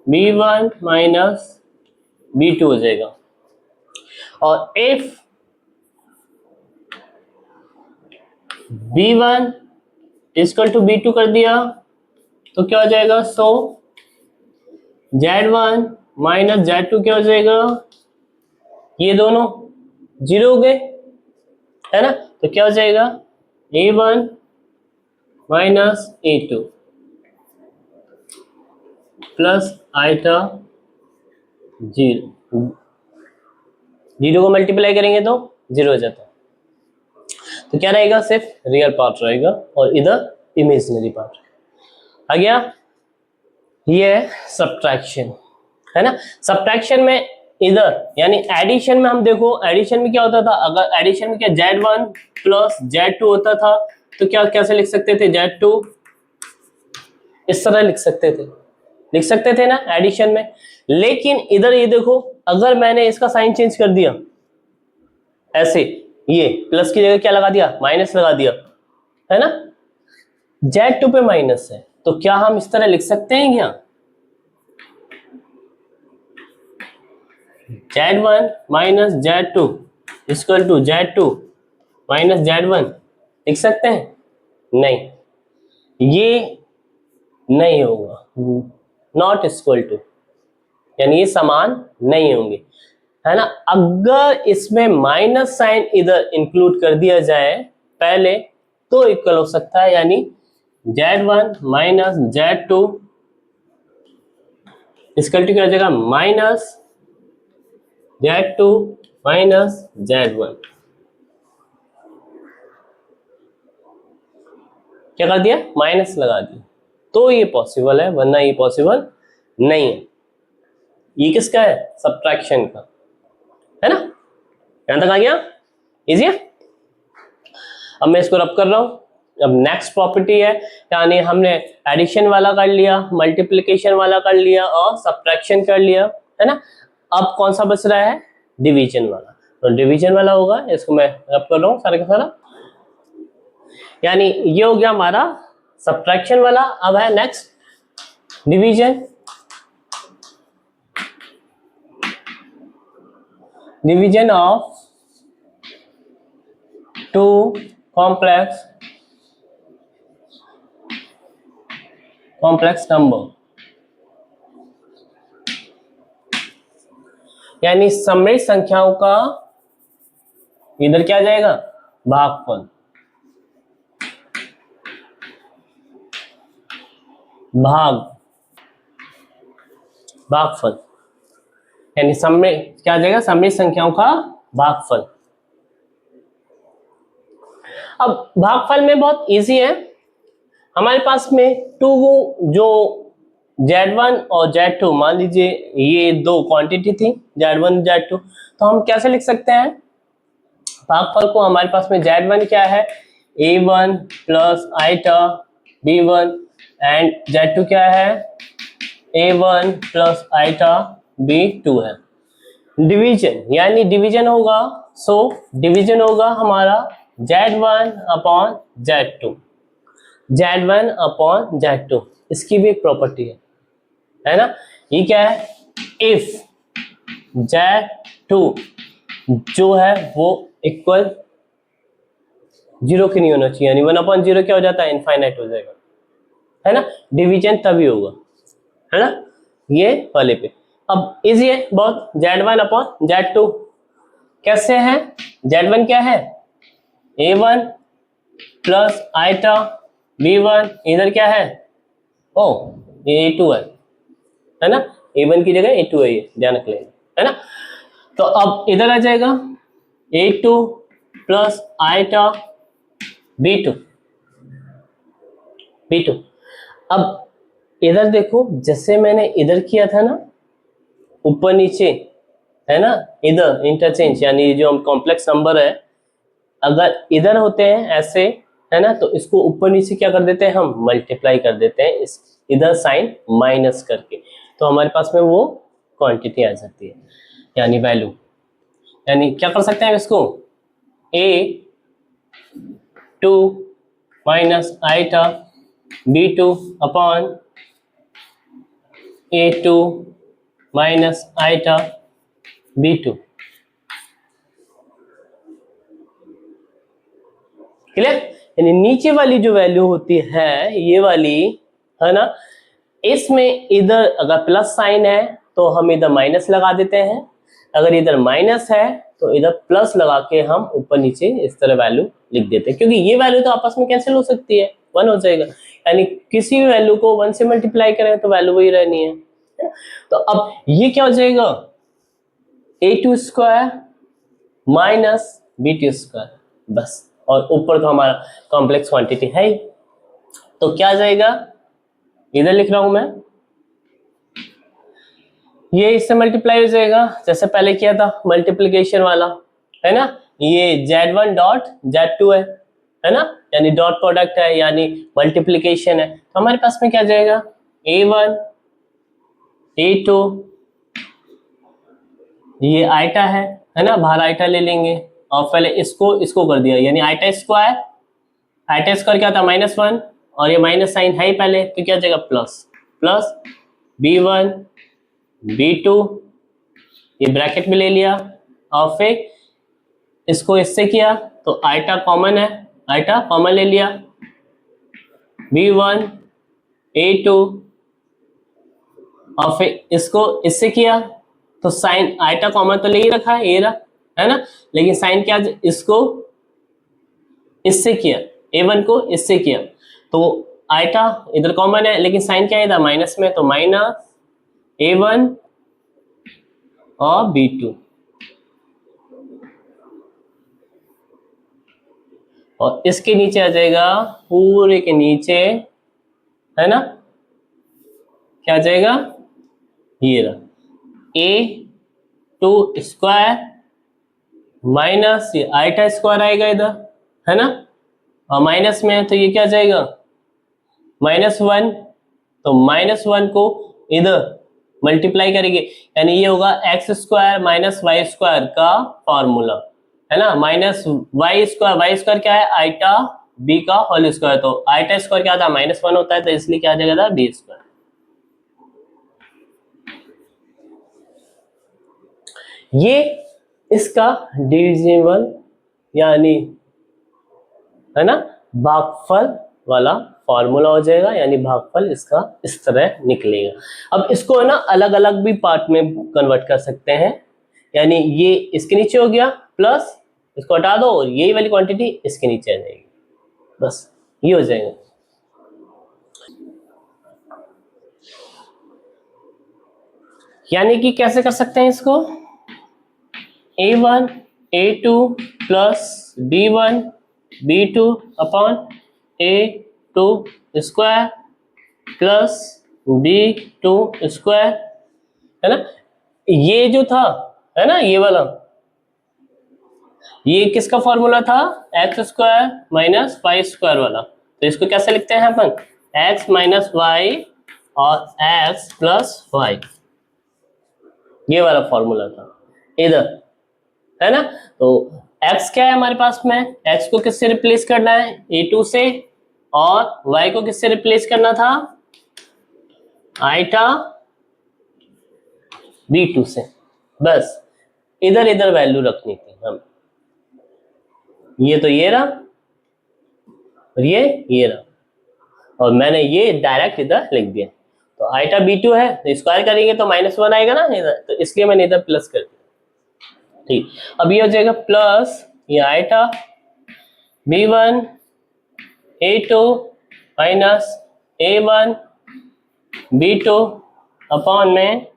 B1 माइनस B2 हो जाएगा। और if B1 equal to B2 कर दिया तो क्या हो जाएगा, सो Z1 माइनस Z2 क्या हो जाएगा, ये दोनों जीरो हो गए है ना, तो क्या हो जाएगा A1 minus A2 plus iota 0, 0 को मल्टीप्लाई करेंगे तो 0 हो जाता है। तो क्या रहेगा, सिर्फ रियल पार्ट रहेगा और इधर इमेजिनरी पार्ट आ गया। ये है सब्ट्रैक्शन, है ना। सब्ट्रैक्शन में इधर यानी एडिशन में हम देखो, एडिशन में क्या होता था, अगर एडिशन में क्या Z1 प्लस Z2 होता था तो क्या कैसे लिख सकते थे, Z2 इस तरह लिख सकते थे ना एडिशन में। लेकिन इधर ये देखो, अगर मैंने इसका साइन चेंज कर दिया ऐसे, ये प्लस की जगह क्या लगा दिया, माइनस लगा दिया, है ना। Z2 पे माइनस है तो क्या हम इस तरह लिख सकते हैं क्या, Z1 minus Z2 equal to Z2 minus Z1 लिख सकते हैं? नहीं, ये नहीं होगा, नॉट इक्वल टू, यानी ये समान नहीं होंगे, है ना। अगर इसमें माइनस साइन इधर इंक्लूड कर दिया जाए पहले तो इक्वल हो सकता है, यानी Z1 minus Z2 equal to क्या हो जाएगा, माइनस Z2 माइनस Z1। क्या कर दिया, माइनस लगा दिया, तो ये पॉसिबल है, वरना ये पॉसिबल नहीं है। ये किसका है, सब्ट्रैक्शन का, है ना। यहां तक आ गया, इजी है। अब मैं इसको रब कर रहा हूं। अब नेक्स्ट प्रॉपर्टी है, यानी हमने एडिशन वाला कर लिया, मल्टीप्लिकेशन वाला कर लिया और सब्ट्रैक्शन कर लिया, है ना। अब कौन सा बच रहा है, डिवीजन वाला। तो डिवीजन वाला होगा, इसको मैं रब कर रहा हूं सारा का सारा, यानी ये हो गया हमारा सब्ट्रैक्शन वाला। अब है next division. Division of two complex number, यानी सममित संख्याओं का इधर क्या जाएगा, भागफल, भागफल, यानी सममित क्या जाएगा, सममित संख्याओं का भागफल। अब भागफल में बहुत इजी है, हमारे पास में टू जो Z1 और Z2, मान लीजिए ये दो क्वांटिटी थी Z1 Z2, तो हम कैसे लिख सकते हैं भागफल को। हमारे पास में Z1 क्या है, A1 plus iota B1 and Z2 क्या है, A1 प्लस आइटा B2 है। डिवीजन यानी डिवीजन होगा, सो डिवीजन होगा हमारा Z1 upon Z2, Z1 upon Z2। इसकी भी एक प्रॉपर्टी है ना। ये क्या है, इफ Z2 जो है वो इक्वल 0 की नहीं होना चाहिए, यानी 1/0 क्या हो जाता है, इनफाइनाइट हो जाएगा, है ना। डिवीजन तभी होगा, है ना, ये वाले पे। अब इजी है बहुत, Z1 अपॉन Z2 कैसे है, Z1 क्या है, A1 प्लस आइटा B1, इधर क्या है, ओ ये A2 है ना, A1 की जगह A2 है, ये ध्यान रख लेना, है ना। तो अब इधर आ जाएगा A2 प्लस आइटा B2। अब इधर देखो, जैसे मैंने इधर किया था ना, ऊपर नीचे, है ना, इधर इंटरचेंज, यानी जो हम कॉम्प्लेक्स नंबर है अगर इधर होते हैं ऐसे, है ना, तो इसको ऊपर नीचे क्या कर देते हैं, हम मल्टीप्लाई कर देते हैं इस इधर साइन माइनस करके, तो हमारे पास में वो क्वांटिटी आ जाती है, यानी वैल्यू। यानी क्या कर सकते हैं इसको, A2 minus iota B2 upon A2 minus iota B2। Clear, यानी नीचे वाली जो वैल्यू होती है ये वाली, है ना, इसमें इधर अगर प्लस साइन है तो हम इधर माइनस लगा देते हैं, अगर इधर माइनस है तो इधर प्लस लगा के हम ऊपर नीचे इस तरह वैल्यू लिख देते हैं, क्योंकि ये वैल्यू तो आपस में कैंसिल हो सकती है 1 हो जाएगा, यानी किसी भी वैल्यू को 1 से मल्टीप्लाई करें तो वैल्यू वही रहनी है। तो अब ये क्या हो जाएगा, a2 square minus b2 square, बस। और ऊपर तो हमारा कॉम्प्लेक्स क्वांटिटी है ही, तो क्या आ जाएगा, इधर लिख रहा हूं मैं, ये इससे मल्टीप्लाई हो जाएगा जैसे पहले किया था मल्टीप्लिकेशन वाला, है ना। ये z1 डॉट z2 है ना, यानी डॉट प्रोडक्ट है, यानी मल्टीप्लिकेशन है। तो हमारे पास में क्या जाएगा, a1 a2, ये आइटा है ना, बाहर आइटा ले लेंगे और पहले इसको कर दिया, यानी आइटा स्क्वायर, आइटा स्क्वायर क्या था -1, और ये माइनस साइन है ही पहले, तो क्या जाएगा प्लस प्लस b1 b2, ये ब्रैकेट में ले लिया, और फिर इसको इससे किया तो आइटा कॉमन है, आइटा कॉमन ले लिया, b1 a2, और फिर इसको इससे किया तो साइन आइटा कॉमन तो ले ही रखा है, ये रहा, है ना, लेकिन साइन क्या, इसको इससे किया, a1 को इससे किया, तो आइटा इधर कॉमन है लेकिन साइन क्या है इधर माइनस में, तो माइनस a1 और b2, और इसके नीचे आ जाएगा, पूरे के नीचे, है ना, क्या आ जाएगा, ये रहा a2 स्क्वायर माइनस ये आइटा स्क्वायर आएगा इधर, है ना, और माइनस में है तो ये क्या आ जाएगा -1, तो -1 को इधर मल्टीप्लाई करेंगे, यानी ये होगा x square minus Y square का फॉर्मूला, है ना, माइनस वाई स्क्वायर क्या है, आइटा b का होल स्क्वायर, तो आइटा स्क्वायर क्या था -1 होता है, तो इसलिए क्या आ जाएगा था b स्क्वायर। ये इसका डिविजिबल यानी, है ना, भागफल वाला फॉर्मूला हो जाएगा, यानी भागफल इसका इस तरह निकलेगा। अब इसको है ना अलग अलग भी पार्ट में कन्वर्ट कर सकते हैं, यानी ये इसके नीचे हो गया प्लस, इसको हटा दो और यही वाली क्वांटिटी इसके नीचे आ जाएगी, बस ये हो जाएगा। यानी कि कैसे कर सकते हैं इसको, a1 a2 plus b1 b2 upon a2 square plus b2 square, है ना, ये जो था, है ना, ये वाला, ये किसका फॉर्मूला था, x square minus Y square वाला, तो इसको कैसे लिखते हैं अपन, एक्स माइनस वाई और एक्स प्लस वाई, ये वाला फॉर्मूला था इधर, है ना। तो x क्या है हमारे पास में, x को किससे रिप्लेस करना है, a2 से, और y को किससे रिप्लेस करना था, आइटा b2 से, बस इधर इधर वैल्यू रखनी थी हम, ये तो ये रहा और ये रहा, और मैंने ये डायरेक्ट इधर लिख दिया, तो आइटा b2 है तो स्क्वायर करेंगे तो -1 आएगा ना इधर, तो इसलिए मैंने इधर प्लस कर दिया, ठीक। अब ये हो जाएगा प्लस ये iota b1 a2 minus a1 b2 upon में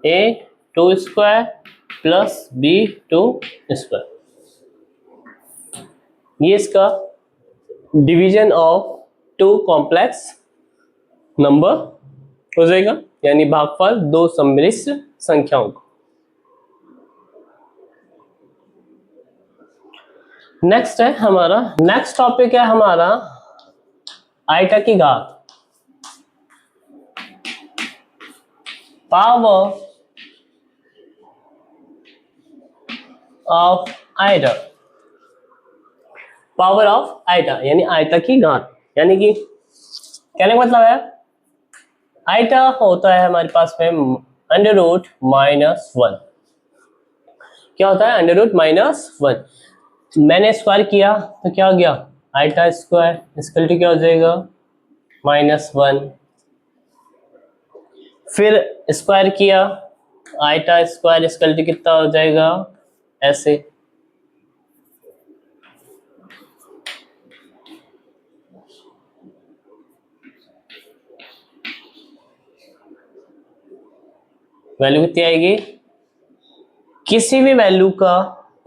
a2 square plus b2 square, ये इसका division of two complex number हो जाएगा, यानी भागफल दो सम्मिश्र संख्याओं का। नेक्स्ट है हमारा, नेक्स्ट टॉपिक है हमारा आइटा की घात, power of iota, power of iota यानी आइटा की घात, यानी कि कहने का मतलब है आइटा होता है हमारे पास में √-1, क्या होता है √-1, मैंने स्क्वायर किया तो क्या हो गया, आइटा स्क्वायर इसका क्या हो जाएगा -1, फिर स्क्वायर किया आइटा स्क्वायर इसका कितना हो जाएगा, ऐसे, वैल्यू कितनी आएगी, किसी भी वैल्यू का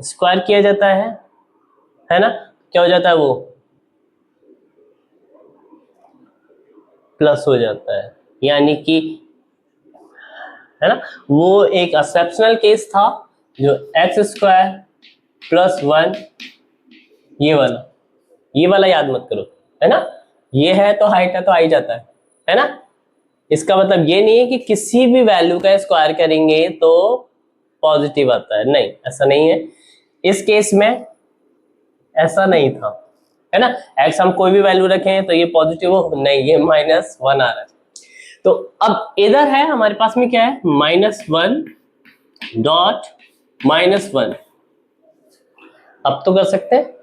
स्क्वायर किया जाता है ना, क्या हो जाता है वो प्लस हो जाता है, यानी कि है ना, वो एक एक्सेप्शनल केस था जो एक्स स्क्वायर प्लस वन, ये वाला याद मत करो, है ना, ये है तो हाइट है तो आ ही जाता है ना। इसका मतलब ये नहीं है कि किसी भी वैल्यू का स्क्वायर करेंगे तो पॉजिटिव आता है, नहीं ऐसा नहीं है, इस केस में ऐसा नहीं था, है ना, एक्स हम कोई भी वैल्यू रखें तो ये पॉजिटिव हो, नहीं ये -1 आ रहा है। तो अब इधर है हमारे पास में क्या है, -1 डॉट -1, अब तो कर सकते हैं,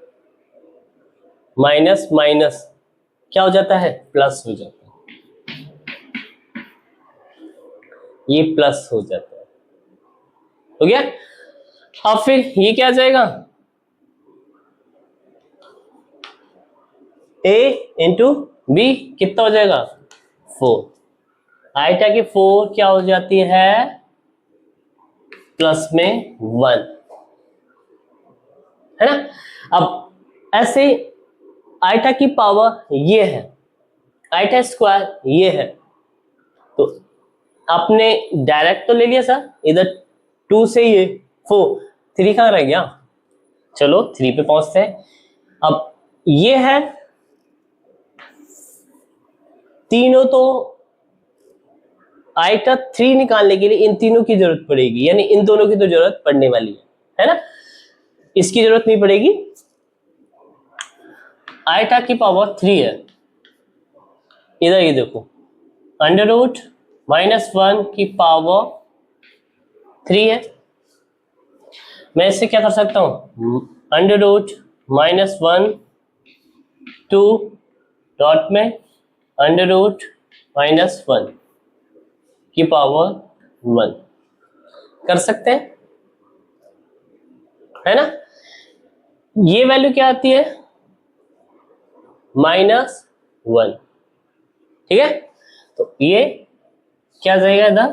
माइनस माइनस क्या हो जाता है, प्लस हो जाता है, ये प्लस हो जाता है, हो गया। अब फिर ये क्या आ जाएगा, a इंटू बी कितना हो जाएगा 4, आइटा की 4 क्या हो जाती है प्लस में 1, है ना। अब ऐसे आइटा की पावर ये है, आइटा स्क्वायर ये है, तो आपने डायरेक्ट तो ले लिया सर, इधर 2 से ये 4, 3 कहाँ रह गया, चलो 3 पे पहुंचते हैं। अब ये है तीनों, तो आइटा 3 निकालने के लिए इन तीनों की जरूरत पड़ेगी, यानी इन दोनों की तो जरूरत पड़ने वाली है ना, इसकी जरूरत नहीं पड़ेगी। आइटा की पावर 3 है, इधर ये देखो अंडर रूट -1 की पावर 3 है, मैं इससे क्या कर सकता हूं, अंडर रूट -1 2 डॉट में अंडर रूट -1 की पावर 1 कर सकते हैं, है ना। ये वैल्यू क्या आती है -1, ठीक है, तो ये क्या जाएगा इधर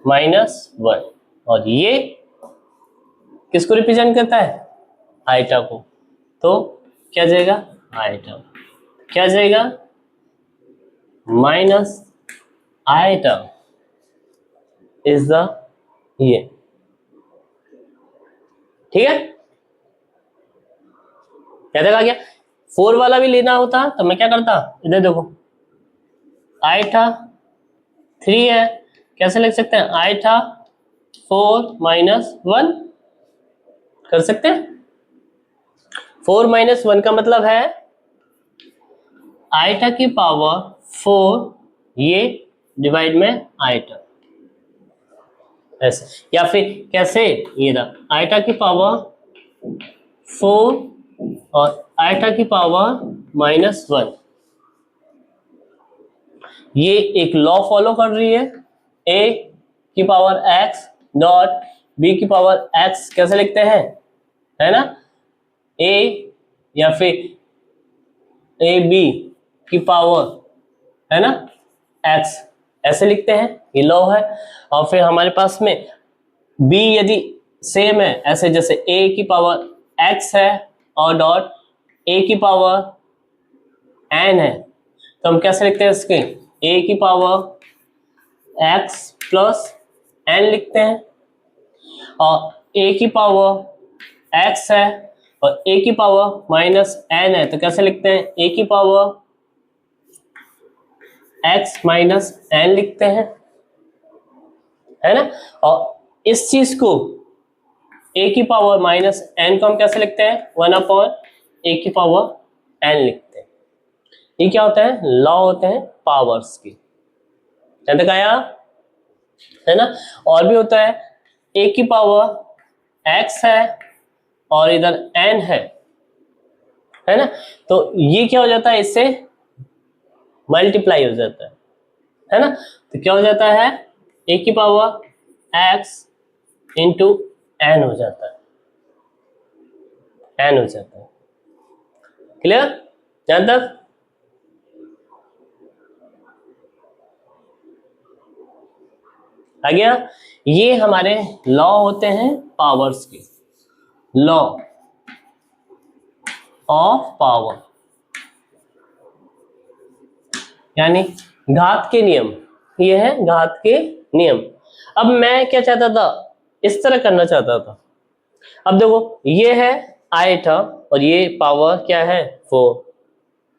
-1, और ये किसको रिप्रेजेंट करता है, आइटा को, तो क्या जाएगा आइटा, क्या जाएगा माइनस आइटा इज द ये, ठीक है, क्या देखा गया। 4 वाला भी लेना होता तो मैं क्या करता, इधर देखो आइटा 3 है, कैसे लिख सकते हैं आइटा 4 -1 कर सकते हैं, 4 -1 का मतलब है आइटा की पावर 4 ये डिवाइड में आइटा, ऐसे, या फिर कैसे, ये ना आइटा की पावर 4 और आइटा की पावर -1, ये एक लॉ फॉलो कर रही है, a की पावर x डॉट b की पावर x कैसे लिखते हैं, है ना, a या फिर ए बी की पावर, है ना, x ऐसे लिखते हैं, ये लॉ है। और फिर हमारे पास में b यदि सेम है, ऐसे जैसे a की पावर x है और डॉट a की पावर n है, तो हम कैसे लिखते हैं इसके, a की पावर x प्लस n लिखते हैं, और a की पावर x है और a की पावर -n है, तो कैसे लिखते हैं a की पावर x -n लिखते हैं, है ना। और इस चीज को a की पावर -n को हम कैसे लिखते हैं 1/a की पावर n लिखते हैं। ये क्या होता है, लॉ होते हैं पावर्स के, क्या तक आया, है ना। और भी होता है a की पावर x है और इधर n है ना, तो ये क्या हो जाता है, इससे मल्टीप्लाई हो जाता है ना, तो क्या हो जाता है a की पावर x इंटू n हो जाता है, n हो जाता है, क्लियर, जहां तक। आ गया। ये हमारे लॉ होते हैं पावर्स के, लॉ ऑफ पावर, यानी घात के नियम। ये है घात के नियम। अब मैं क्या चाहता था, इस तरह करना चाहता था। अब देखो ये है आइटा और ये पावर क्या है 4,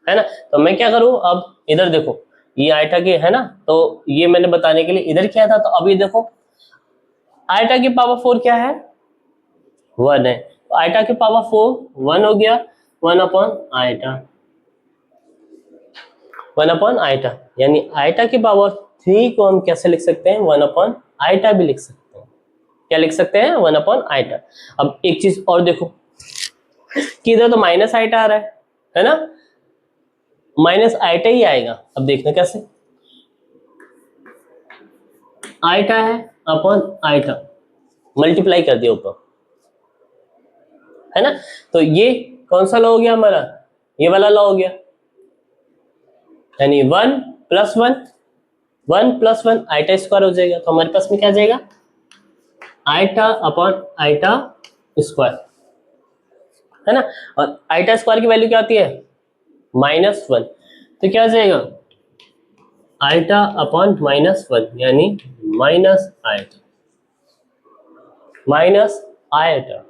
है ना। तो मैं क्या करूं, अब इधर देखो ये आइटा के है ना, तो ये मैंने बताने के लिए इधर किया था। तो अभी देखो आइटा की पावर 4 क्या है, 1 है। तो आइटा की पावर 4 1 हो गया, 1 अपॉन आइटा, 1 अपॉन आइटा। यानी आइटा की पावर 3 को हम कैसे लिख सकते हैं, 1 अपॉन आइटा भी लिख सकते हैं। क्या लिख सकते हैं, 1 अपॉन आइटा। अब एक चीज और देखो कि इधर तो माइनस आइटा आ रहा है ना, माइनस आइटा ही आएगा। अब देखना कैसे, आइटा है अपॉन आइटा, मल्टीप्लाई कर दिया ऊपर, है ना। तो ये कौन सा लॉ हो गया हमारा, ये वाला लॉ हो गया। यानी 1 प्लस 1, 1 प्लस 1 आइटा स्क्वायर हो जाएगा। तो हमारे पास में क्या आ जाएगा, आइटा अपॉन आइटा स्क्वायर, है ना। और आइटा स्क्वायर की वैल्यू क्या आती है, -1। तो क्या आ जाएगा, आइटा अपॉन -1, यानी minus iota.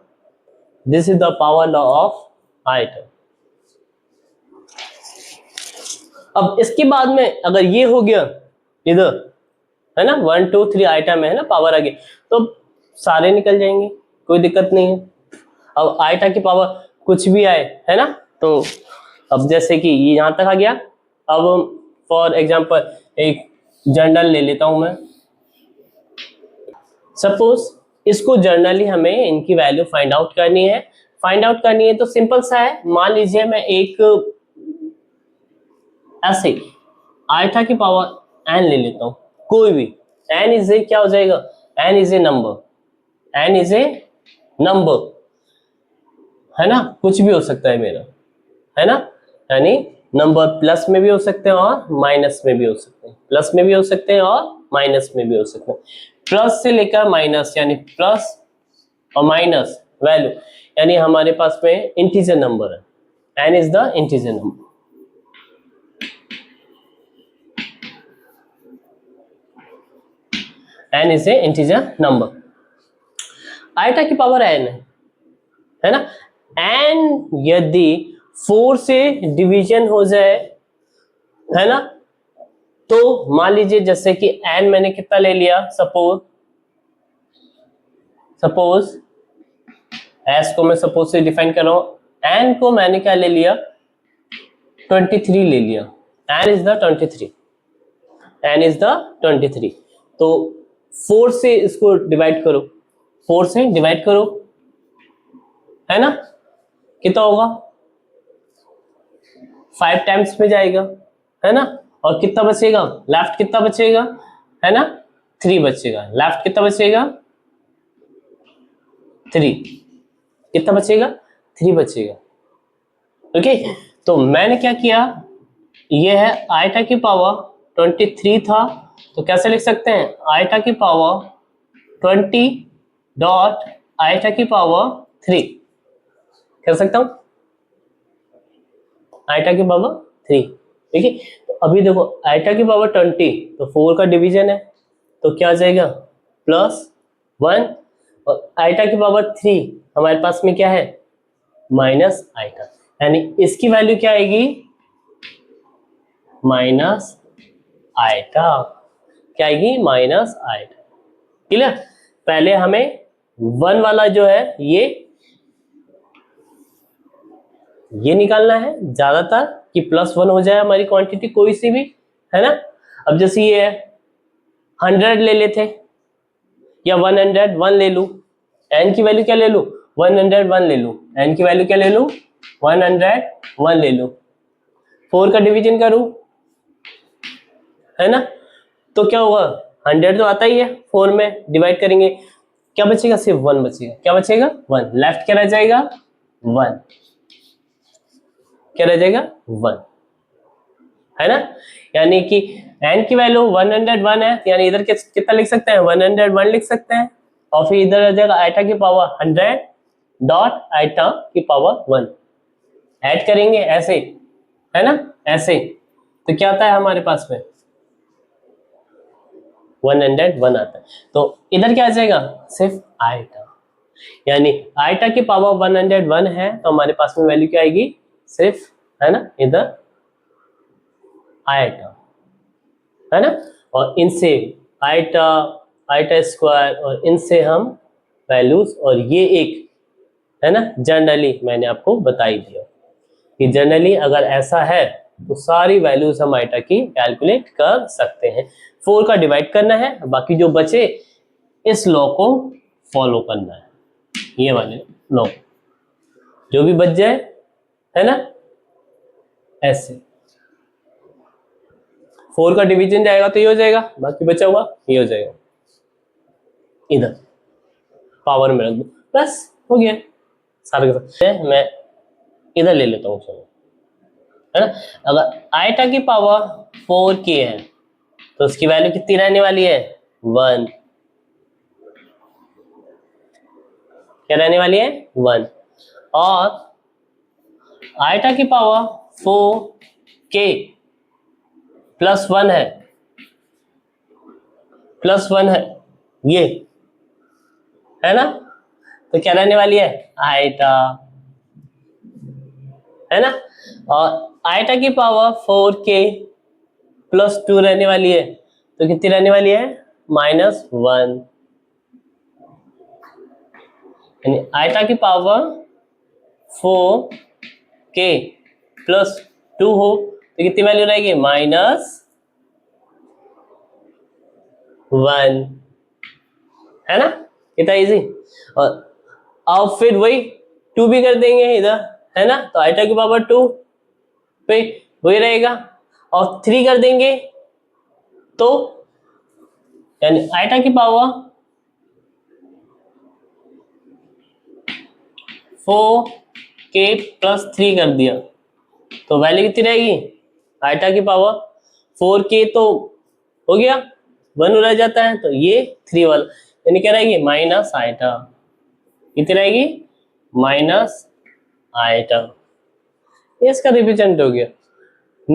This is the power law of iota. अब इसके बाद में अगर ये हो गया इधर, है ना, 1 2 3 आइटा में है ना पावर आ गई, तो सारे निकल जाएंगे, कोई दिक्कत नहीं है। अब आइटा की पावर कुछ भी आए, है ना, तो अब जैसे कि ये यहां तक आ गया। अब फॉर एग्जांपल एक जर्नल ले लेता हूं मैं, सपोज इसको जर्नली हमें इनकी वैल्यू फाइंड आउट करनी है। तो सिंपल सा है, मान लीजिए मैं एक ऐसे आइटा की पावर n ले लेता हूं, कोई भी n इज ए क्या हो जाएगा, n is A number, n is A number, है ना, कुछ भी हो सकता है मेरा, है ना। यानी नंबर प्लस में भी हो सकते हैं और माइनस में भी हो सकते हैं, प्लस में भी हो सकते हैं और माइनस में भी हो सकते हैं। प्लस से लेकर माइनस, यानी प्लस और माइनस वैल्यू, यानी हमारे पास में इंटीजर नंबर है, n is the integer number. n is a integer number. Iota की पावर n है ना। n यदि 4 से डिवीजन हो जाए, है ना, तो मान लीजिए जैसे कि n मैंने कितना ले लिया, सपोज s को मैं सपोज से डिफाइन कर रहा हूं, n को मैंने क्या ले लिया, 23 ले लिया, n is the 23, n is the 23। तो 4 से इसको डिवाइड करो, 4 से डिवाइड करो, है ना, कितना होगा, 5 टाइम्स में जाएगा, है ना। और कितना बचेगा, लेफ्ट कितना बचेगा, है ना, 3 बचेगा। लेफ्ट कितना बचेगा, 3, कितना बचेगा, 3 बचेगा। ओके, तो मैंने क्या किया, ये है आइटा की पावर 23 था, तो कैसे लिख सकते हैं, आइटा की पावर 20 डॉट आइटा की पावर 3 कर सकता हूं, आइटा की पावर 3। ठीक है, तो अभी देखो आइटा की पावर 20, तो 4 का डिवीजन है, तो क्या आ जाएगा, +1, और आइटा की पावर 3 हमारे पास में क्या है, माइनस आइटा, यानी इसकी वैल्यू क्या आएगी, माइनस आइटा, क्या आएगी, माइनस आइटा। क्लियर। पहले हमें 1 वाला जो है ये निकालना है ज्यादातर, कि +1 हो जाए हमारी क्वांटिटी कोई सी भी, है ना। अब जैसे ये है 100 ले लेते, या 101 ले लू, n की वैल्यू क्या ले लू, 101 ले लू, n की वैल्यू क्या ले लू, 101 ले लू, 4 का डिवीजन करूं, है ना, तो क्या होगा, 100 तो आता ही है, 4 में डिवाइड करेंगे, क्या बचेगा, सिर्फ 1 बचेगा, क्या बचेगा, 1, लेफ्ट क्या रह जाएगा, 1, क्या रह जाएगा, 1, है ना। यानी कि n की वैल्यू 101 है, यानी इधर कितना लिख सकते हैं, 101 लिख सकते हैं, और फिर इधर आ जाएगा आइटा की पावर 100 डॉट आइटा की पावर 1, ऐड करेंगे ऐसे, है ना, ऐसे, तो क्या आता है हमारे पास में 101 आता है। तो इधर क्या आ जाएगा, सिर्फ आइटा, यानी आइटा की पावर 101 है, तो हमारे पास में वैल्यू क्या आएगी, सिर्फ, है ना, इधर आइटा, है ना, और इनसे आइटा, आइटा स्क्वायर, और इनसे हम वैल्यूज, और ये एक, है ना, जनरली मैंने आपको बता ही दिया कि जनरली अगर ऐसा है तो सारी वैल्यूज हम आइटा की कैलकुलेट कर सकते हैं। 4 का डिवाइड करना है, बाकी जो बचे इस लॉ को फॉलो करना है, ये वाले लॉ जो भी बच जाए, है ना, ऐसे 4 का डिवीजन जाएगा तो ये हो जाएगा, बाकी बचा हुआ ये हो जाएगा, इधर पावर में रख दो, बस हो गया सारे के सारे। मैं इधर ले लेता हूँ, चलो, है ना, अगर आइटा की पावर 4k है तो उसकी वैल्यू कितनी रहने वाली है, 1, क्या रहने वाली है, 1, और आइटा की पावर 4k प्लस 1 है, प्लस 1 है ये, है ना, तो क्या रहने वाली है, आइटा, है ना, और आइटा की पावर 4k प्लस 2 रहने वाली है, तो कितनी रहने वाली है, -1, यानी आइटा की पावर 4k प्लस 2 हो तो कितनी वैल्यू रहेगी, -1, है ना, कितना इजी। और अब फिर वही 2 भी कर देंगे इधर, है ना, तो आइटा की पावर 2 पे वही रहेगा, और 3 कर देंगे तो, यानी आइटा की पावर 4k प्लस 3 कर दिया तो वैल्यू कितनी रहेगी, आइटा की पावर 4k तो हो गया, 1 रह जाता है, तो ये 3 वाला, यानी क्या रहेगी, माइनस आइटा, कितनी रहेगी, माइनस आइटा, ये इसका रिप्रेजेंट हो गया।